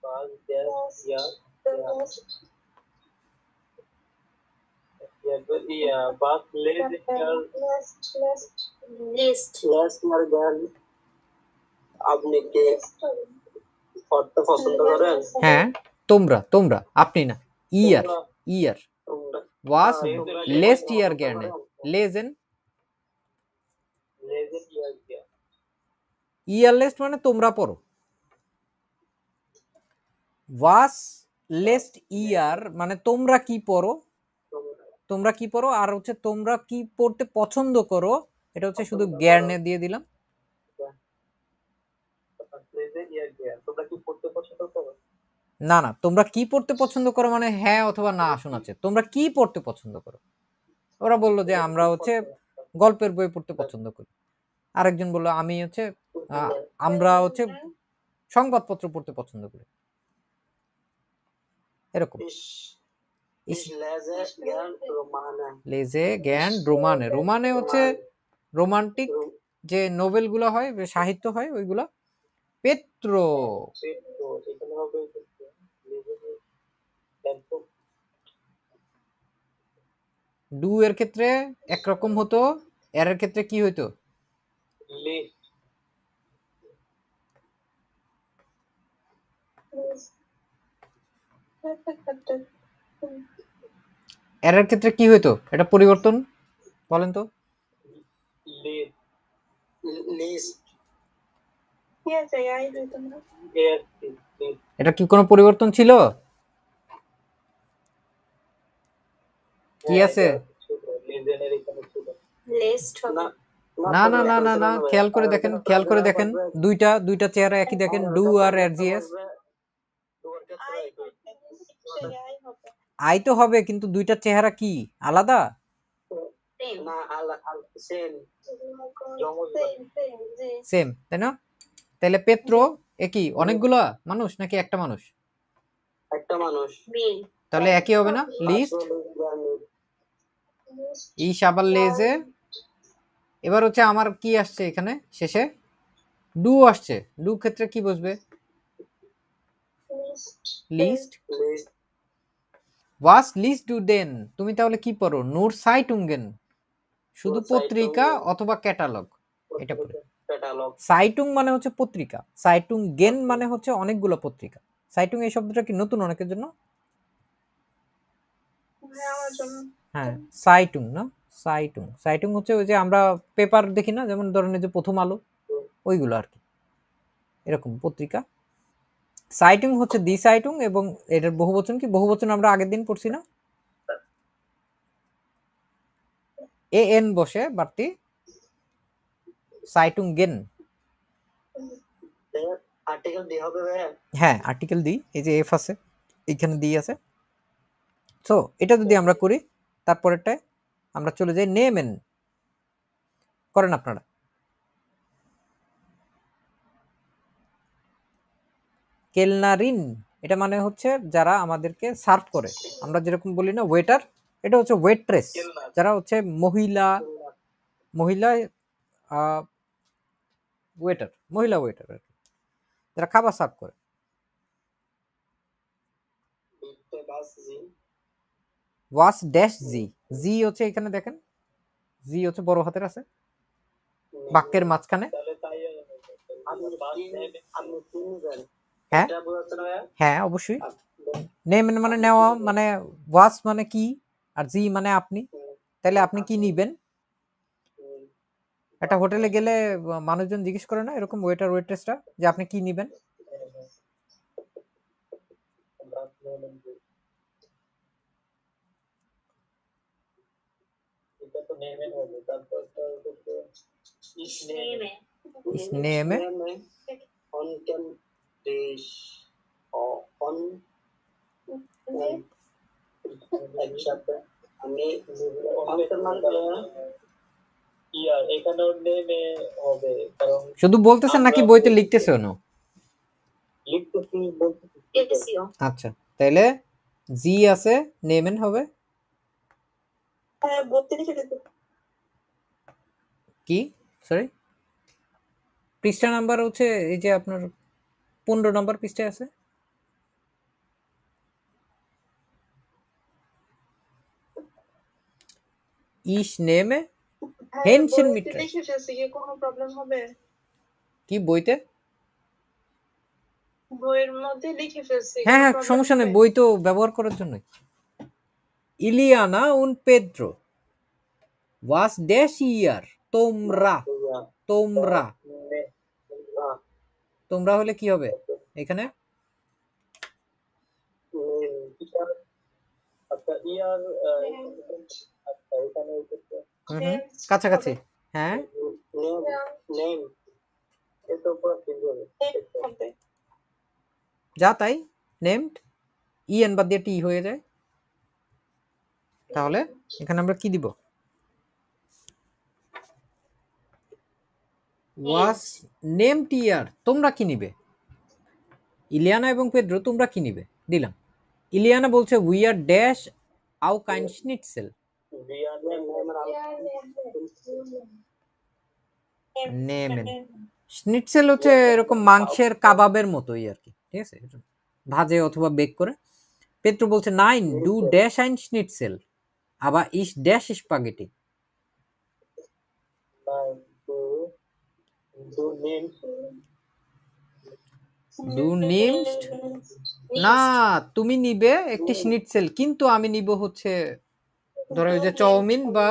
Was der ja was lesen আপনি কি পড়তে পছন্দ করেন? হ্যাঁ, তোমরা তোমরা, আপনি না, ইয়ার ইয়ার was last year gerne lesen ইয়ার লেস্ট মানে তোমরা পড়ো, was last year মানে তোমরা কি পড়ো, তোমরা কি পড়ো, আর হচ্ছে তোমরা কি পড়তে পছন্দ করো, এটা হচ্ছে শুধু গ্যারনে দিয়ে দিলাম। না না, তোমরা কি পড়তে পছন্দ করো মানে হ্যাঁ অথবা না শোনাচ্ছে, তোমরা কি পড়তে পছন্দ করো। ওরা বললো যে আমরা হচ্ছে গল্পের বই পড়তে পছন্দ করি, আরেকজন বললো আমি হচ্ছে আমরা হচ্ছে সংবাদপত্র পড়তে পছন্দ করি, এরকম। লেজে জ্ঞান রোমানে, রোমানে হচ্ছে রোমান্টিক যে নোবেল গুলো হয়, সাহিত্য হয় ওইগুলা। পেত্রো ডু এর ক্ষেত্রে একরকম হতো, এর ক্ষেত্রে কি হইতো, এর ক্ষেত্রে কি হইতো, এটা পরিবর্তন বলেন তো। এটা কি কোনো পরিবর্তন ছিল, কি আছে? না না না না না, খেয়াল করে দেখেন, খেয়াল করে দেখেন, দুইটা চেহারা একই দেখেন, ডু আর এরজিএস। আই তো হবে, কিন্তু দুইটা চেহারা কি আলাদা? সেম, তাই না? তাহলে পেত্রো একই, অনেকগুলা মানুষ নাকি একটা মানুষ? একটা মানুষ। তাহলে একই হবে না? লিস্ট ইশ আবার লেজে। এবার হচ্ছে আমার কি আসছে এখানে শেষে, ডু আসছে, ডু ক্ষেত্রে কি বসবে? লিস্ট। ওয়াস লিস্ট ডু দেন, তুমি তাহলে কি পড়ো? নূর সাইটুঙ্গেন, শুধু পত্রিকা অথবা ক্যাটালগ, এটা পড়ে। সাইটুং মানে হচ্ছে পত্রিকা, সাইটুং গেন মানে হচ্ছে অনেকগুলো পত্রিকা। সাইটুং এই শব্দটা কি নতুন অনেকের জন্য? হ্যাঁ, সাইটুং না, সাইটুং। সাইটুং হচ্ছে ওই যে আমরা পেপার দেখি না, যেমন ধরেন যে প্রথম আলো, ওইগুলো আর কি, এরকম পত্রিকা। সাইটুং হচ্ছে দি সাইটুং, এবং এটার বহুবচন কি? বহুবচন আমরা আগের দিন পড়ছি না, এ এন বসে বাড়তি, সাইটুং গেন। আর্টিকেল দি হবে ভাই? হ্যাঁ, আর্টিকেল দি, এই যে এফ আছে এখানে দি আছে। সো এটা যদি আমরা করি, তারপরেরটায় আমরা চলে যাই নেমেন, করেন আপনারা। কেলনারিন, এটা মানে হচ্ছে যারা আমাদেরকে সার্ভ করে, আমরা যেরকম বলি না ওয়েটার, এটা হচ্ছে ওয়েট্রেস, যারা হচ্ছে মহিলা ওয়েটার, মহিলা ওয়েটার আর কি, যারা খাবার সার্ভ করে। ওয়াস ড্যাশ জি, জি হচ্ছে এখানে দেখেন, জি হচ্ছে বড় হাতের আছে বাক্যের মাঝখানে। হ্যাঁ হ্যাঁ অবশ্যই। নেম মানে নেওয়া, মানে ওয়াস মানে কি, আর জি মানে আপনি। তাহলে আপনি কি নিবেন? একটা হোটেলে গেলে মানুষজন জিজ্ঞেস করে না এরকম, ওয়েটার ওয়েট্রেসটা, যে আপনি কি নিবেন? Ich nehme শুধু বলতেছেন নাকি বইতে লিখতেছেন? আচ্ছা, তাহলে জি আছে, নেমেন হবে কি, সরি পৃষ্ঠা নাম্বার হচ্ছে এই যে আপনার 15 নম্বর পৃষ্ঠায় আছে। Ich nehme Hähnchen mit Reis। কোনো প্রবলেম হবে? কি বইতে? বইয়ের মধ্যে লিখে ফেলছি। হ্যাঁ হ্যাঁ সমস্যা নেই, বই তো ব্যবহার করার জন্য। ইলিয়ানা উন পেদ্রো ওয়াস ড্যাশ ইয়ার, তোমরা তোমরা তোমরা হলে কি হবে এখানে? কাছাকাছি। হ্যাঁ যা তাই, নেমড ইএন বাদ দিয়ে টি হয়ে যায়। তাহলে এখানে আমরা কি দিব? ওয়াস নেমড ইয়ার, তোমরা কি নিবে? ইলিয়ানা এবং পেদ্রো তোমরা কি নিবে? দিলাম। ইলিয়ানা বলছে উই আর ড্যাশ আউ কাইন স্নিটসেল। নেমেন স্নিটসেল হচ্ছে এরকম মাংসের কাবাবের মতোই আর কি, ঠিক আছে, ভাজে অথবা বেক করে। পেদ্রো বলছে নাইন ডু ড্যাশ আইন স্নিটসেল আবার ইস ড্যাশ স্পাগেটি। ডু নিমস্ট না, তুমি নিবে একটি স্নিটসেল, কিন্তু আমি নিব হচ্ছে ধরো ওই যে চাউমিন বা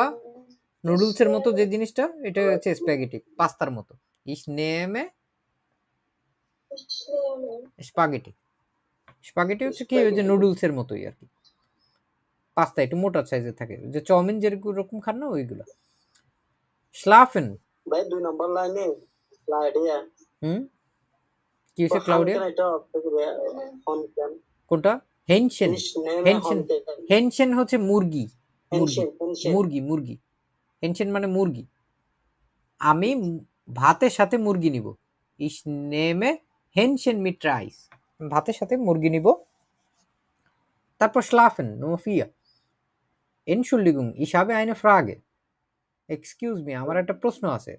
নুডলসের মতো যে জিনিসটা, এটা হচ্ছে স্প্যাগেটি, পাস্তার মতো। ইস নেমে স্পাগেটি। স্পাগেটি হচ্ছে কি ওই যে নুডলসের মতোই আর কি, পাস্তা একটু মোটা সাইজের থাকে, যে চাউমিন যেরকম খান না ওইগুলো। স্লাফেন ভাই 2 নম্বর লাইনে ক্লাউডিয়া। কি হচ্ছে ক্লাউডিয়া? কোনটা? হেনশেন। হেনশেন হেনশেন হচ্ছে মুরগি, মুরগি মুরগি মুরগি। হেনশেন মানে মুরগি। আমি ভাতের সাথে মুরগি নিব। ইস নেমে হেনশেন মিট রাইস, ভাতের সাথে মুরগি নিব। তারপর schlafen nur 4 Entschuldigung ich habe eine Frage, excuse me আমার একটা প্রশ্ন আছে।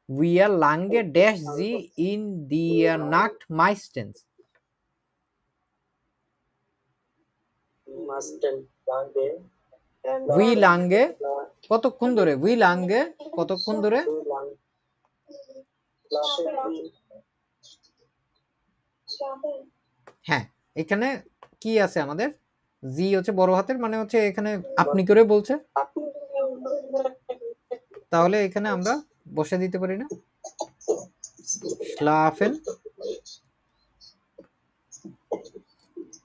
wie lange dash sie in der Nacht meistens? wie lange কতক্ষণ ধরে, wie lange কতক্ষণ ধরে। হ্যাঁ এখানে কি আছে আমাদের? জি হচ্ছে বড় হাতের, মানে হচ্ছে এখানে আপনি করে বলছে, তাহলে এখানে আমরা বসে দিতে পারি না? schlafen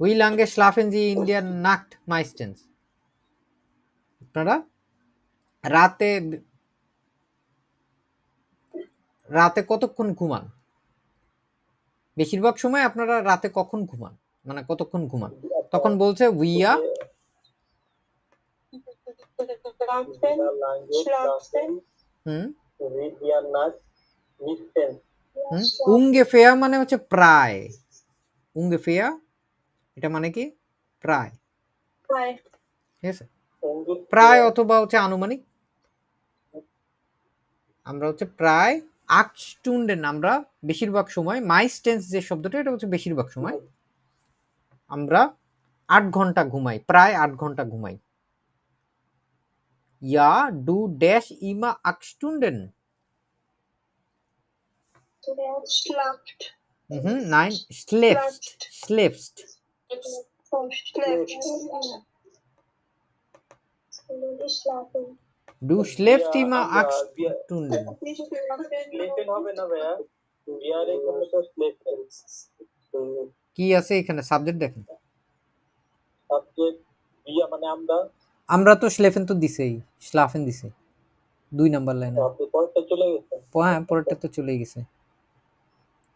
wie lange schlafen Sie in der Nacht meistens? আপনারা রাতে কতক্ষণ ঘুমান? বেশিরভাগ সময় আপনারা রাতে কখন ঘুমান, মানে কতক্ষণ ঘুমান? তখন বলছে উইয়া উঙ্গেফেয়া মানে হচ্ছে প্রায়, উঙ্গেফেয়া এটা মানে কি প্রায়, ঠিক আছে। প্রায় অথবা হচ্ছে আনুমানিক। আমরা হচ্ছে প্রায় আটস্টুন্ডেন, আমরা বেশিরভাগ সময় মাইস্টেন্স যে শব্দটা, এটা হচ্ছে বেশিরভাগ সময় আমরা 8 ঘন্টা ঘুমাই, প্রায় 8 ঘন্টা ঘুমাই। ইয়া ডু ড্যাশ ইমা 8 স্টুন্ডেন। Schlaft. Nein, schläfst. Schläfst. Du schläfst immer 8 Stunden. স্লেফেন হবে না ভাইয়া, বিয়ারে কোনো তো স্লেফেন কি আছে এখানে সাবজেক্ট দেখেন, সাবজেক্ট বিয়া মানে আমরা তো শ্লেফেন তো দিছেই, শ্লাফেন দিছে 2 নাম্বার লাইনে। আপনি পরেরটা চলে গেছে। হ্যাঁ, পরেরটা তো চলেই গেছে।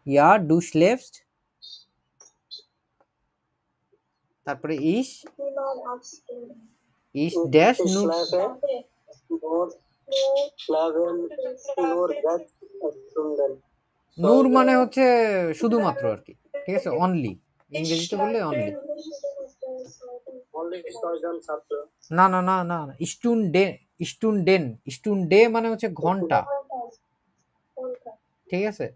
ইয়া ডু schläfst, তারপরে ইস ড্যাশ নুর। নূর মানে হচ্ছে শুধুমাত্র আর কি, ঠিক আছে, অনলি, ইংরেজিতে বললে অনলি। না না না না, স্টুন্ডে, স্টুন্ডেন, স্টুন্ডে মানে হচ্ছে ঘন্টা, ঠিক আছে।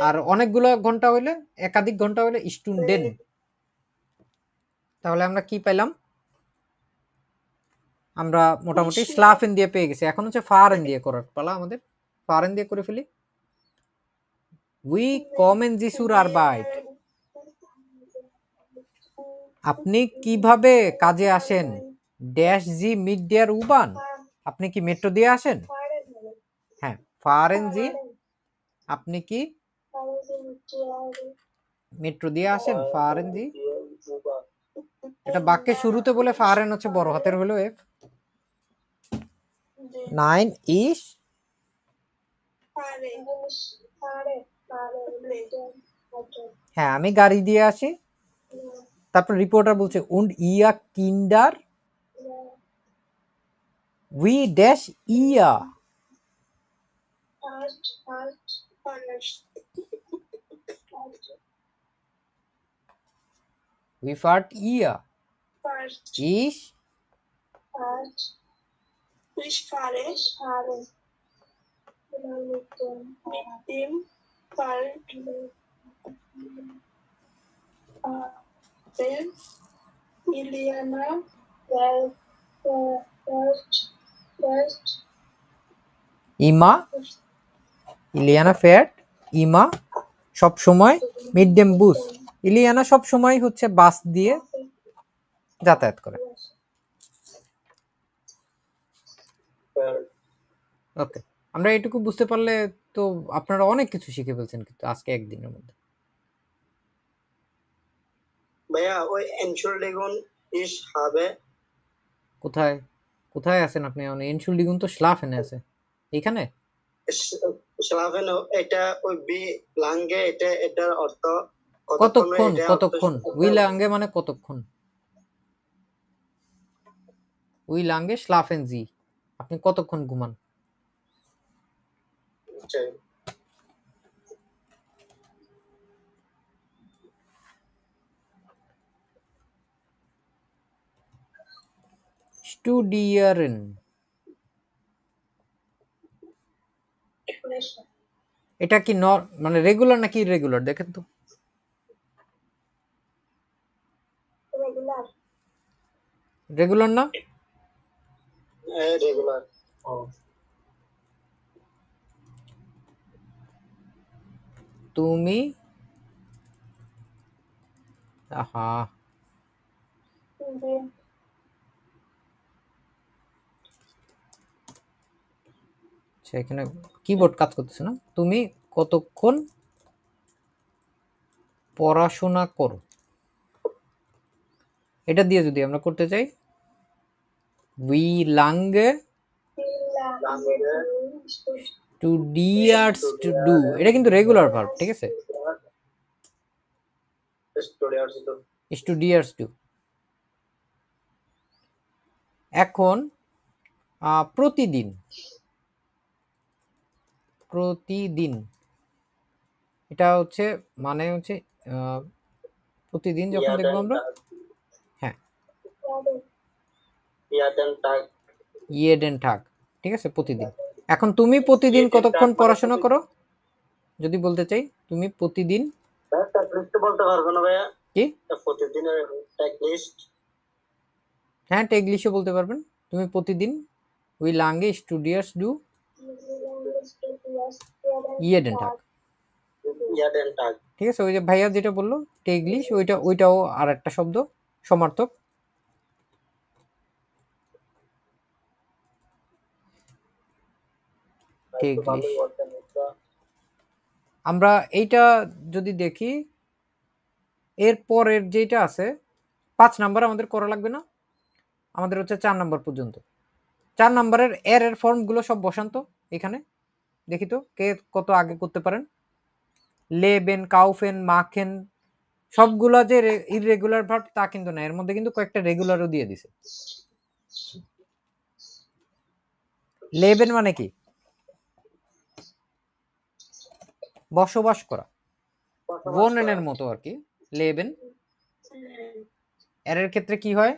আর অনেকগুলো ঘন্টা হইলে, একাধিক ঘন্টা হইলে স্টুন্ডেন। তাহলে আমরা কি পেলাম? আমরা মোটামুটি স্লাফেন দিয়ে পেয়ে গেছি। এখন হচ্ছে ফারেন দিয়ে করার পালা আমাদের। ফারেন দিয়ে করে ফেলি। উই কমেন জিসুর আরবাইট। আপনি কিভাবে কাজে আসেন? ড্যাশ জি মিড ডেয়ার উবান। আপনি কি মেট্রো দিয়ে আসেন? হ্যাঁ, ফারেন জি, আপনি কি মেট্রো দিয়ে আসেন? ফারেন জি। এটা বাক্যের শুরুতে বলে ফারেন হচ্ছে বড় হাতের হলো এফ। 9 ইস, হ্যাঁ আমি গাড়ি দিয়ে আসি। তারপর রিপোর্টার বলছে উন্ড ইয়া কিন্ডার উই ড্যাশ ইয়া। উই ফার্ট ইয়া ইস Ich fahre mit dem Fahrrad der Iliana West ইমা, ইলিয়ানা ফেয়ার্ট ইমা সব সময়, মিড ডেম বুস, ইলিয়ানা সব সময় হচ্ছে বাস দিয়ে যাতায়াত করে। ওকে, আমরা এটুকু বুঝতে পারলে তো আপনারা অনেক কিছু শিখে ফেলছেন কিন্তু আজকে একদিনের মধ্যে। ভাইয়া ওই এনশুল্ডিগুন ইস হবে কোথায় কোথায় আছেন আপনি? এনশুল্ডিগুন তো স্লাফেনে আছে এখানে। স্লাভেন, এটা ওই বি লাঙ্গে, এটা এটার অর্থ কতক্ষণ, কতক্ষণ, উই লাঙ্গে মানে কতক্ষণ, উই লাঙ্গে স্লাফেন জি, আপনি কতক্ষণ ঘুমান? স্টুডিয়ারেন, এটা কি মানে রেগুলার নাকি ইররেগুলার দেখেন তো। রেগুলার না? রেগুলার। তুমি আহা এখানে কিবোর্ড কাজ করতেছে না। তুমি কতক্ষণ পড়াশোনা করো, এটা দিয়ে যদি আমরা করতে চাই উই লাঙ্গে স্টুডিয়ার্স টু ডু, এটা কিন্তু রেগুলার ভার্ব, ঠিক আছে, স্টুডিয়ার্স ডু। এখন প্রতিদিন, প্রতিদিন এটা হচ্ছে মানে হচ্ছে প্রতিদিন যখন দেখবো আমরা, হ্যাঁ jeden Tag, ঠিক আছে, প্রতিদিন। এখন তুমি প্রতিদিন কতক্ষণ পড়াশোনা করো যদি বলতে চাই, তুমি প্রতিদিন বলতে পারবো না ভাইয়া, কি প্রতিদিনের লিস্ট? হ্যাঁ, টেগলিশও বলতে পারবেন। তুমি প্রতিদিন উই লাঙ্গে স্টুডিয়াস ডু jeden Tag, ঠিক আছে। ওই যে ভাইয়া যেটা বললো টেগলিশ, ওইটাও আর একটা শব্দ সমার্থক। টেগলিশ। আমরা এইটা যদি দেখি, এর পরের যেটা আছে 5 নাম্বার আমাদের করা লাগবে না, আমাদের হচ্ছে 4 নাম্বার পর্যন্ত। 4 নাম্বারের এর ফর্মগুলো সব বসান তো এখানে, দেখি তো কে কত আগে করতে পারেন। লেবেন, কাউফেন, মাখেন সবগুলা যে ইররেগুলার ভার্ব তা কিন্তু না, এর মধ্যে কিন্তু কয়েকটা রেগুলারও দিয়ে দিছে। লেবেন মানে কি? বসবাস করা, ওনেনের মতো আর কি লেবেন। এর ক্ষেত্রে কি হয়?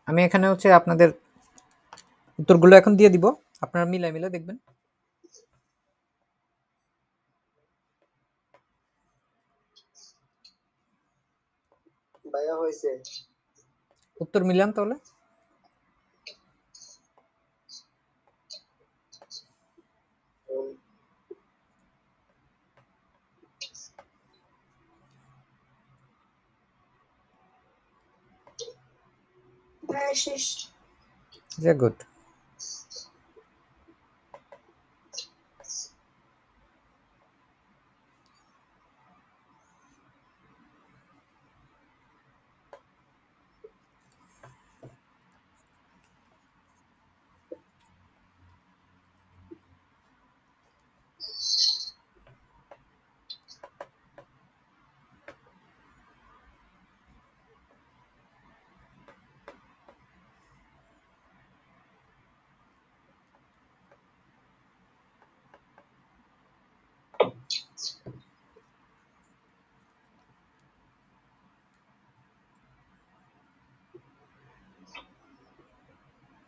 আমি এখানে হচ্ছে আপনাদের উত্তরগুলো এখন দিয়ে দিব, আপনারা মিলাই মিলে দেখবেন। ভাইয়া হয়েছে, উত্তর মিলান তাহলে। গুড।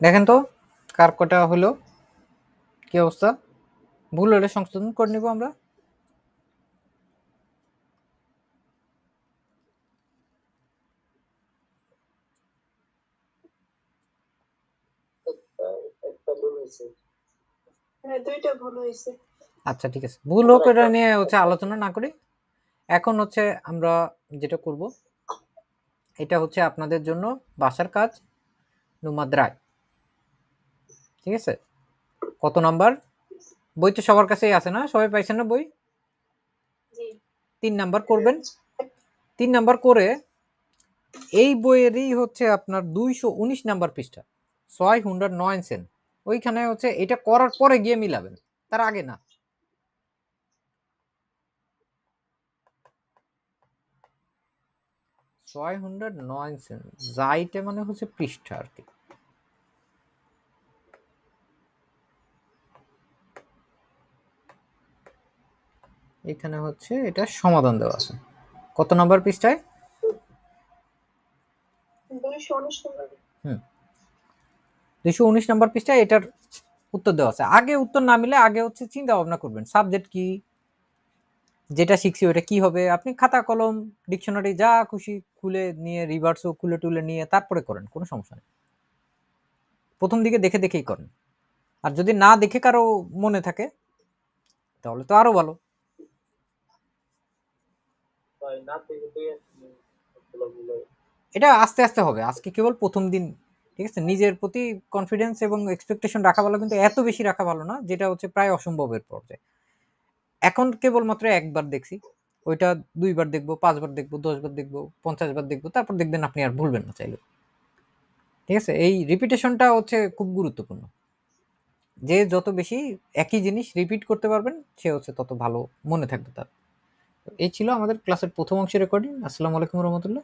দেখেন তো কার কটা হলো, কি অবস্থা। ভুল হলে সংশোধন করে নিব আমরা। আচ্ছা ঠিক আছে, ভুল হোক এটা নিয়ে হচ্ছে আলোচনা না করি। এখন হচ্ছে আমরা যেটা করব, এটা হচ্ছে আপনাদের জন্য বাসার কাজ নুমাদ্রায়, ঠিক আছে। কত নাম্বার? বই তো সবার কাছেই আছে না, সবাই পাইছেন না বই? জি 3 নাম্বার করবেন। 3 নাম্বার করে এই বইয়েরই হচ্ছে আপনার 219 নাম্বার পৃষ্ঠা 609 ওইখানে হচ্ছে এটা করার পরে গিয়ে মিলাবেন, তার আগে না। যাইতে মানে হচ্ছে পৃষ্ঠা আর কি। এখানে হচ্ছে এটা সমাধান দেওয়া আছে কত নাম্বার পৃষ্ঠায়? 219 নাম্বার পৃষ্ঠায় এটার উত্তর দেওয়া আছে। আগে উত্তর না মিলে আগে হচ্ছে চিন্তা ভাবনা করবেন সাবজেক্ট কি, যেটা শিখছি ওটা কি হবে। আপনি খাতা কলম ডিকশনারি যা খুশি খুলে নিয়ে রিভার্সও খুলে টুলে নিয়ে তারপরে করেন, কোনো সমস্যা নেই। প্রথম দিকে দেখে দেখেই করেন। আর যদি না দেখে কারো মনে থাকে তাহলে তো আরো ভালো। এটা আস্তে আস্তে হবে, আজকে কেবল প্রথম দিন, ঠিক আছে। নিজের প্রতি কনফিডেন্স এবং এক্সপেকটেশন রাখা ভালো, কিন্তু এত বেশি রাখা ভালো না যেটা হচ্ছে প্রায় অসম্ভবের পর্যায়ে। এখন কেবলমাত্র একবার দেখছি, ওইটা 2 বার দেখবো, 5 বার দেখবো, 10 বার দেখবো, 50 বার দেখবো, তারপর দেখবেন আপনি আর ভুলবেন না চাইলে, ঠিক আছে। এই রিপিটেশনটা হচ্ছে খুব গুরুত্বপূর্ণ। যে যত বেশি একই জিনিস রিপিট করতে পারবেন সে হচ্ছে তত ভালো মনে থাকবে তার। এই ছিল আমাদের ক্লাসের প্রথম অংশের রেকর্ডিং। আসসালামু আলাইকুম রহমতুল্লাহ।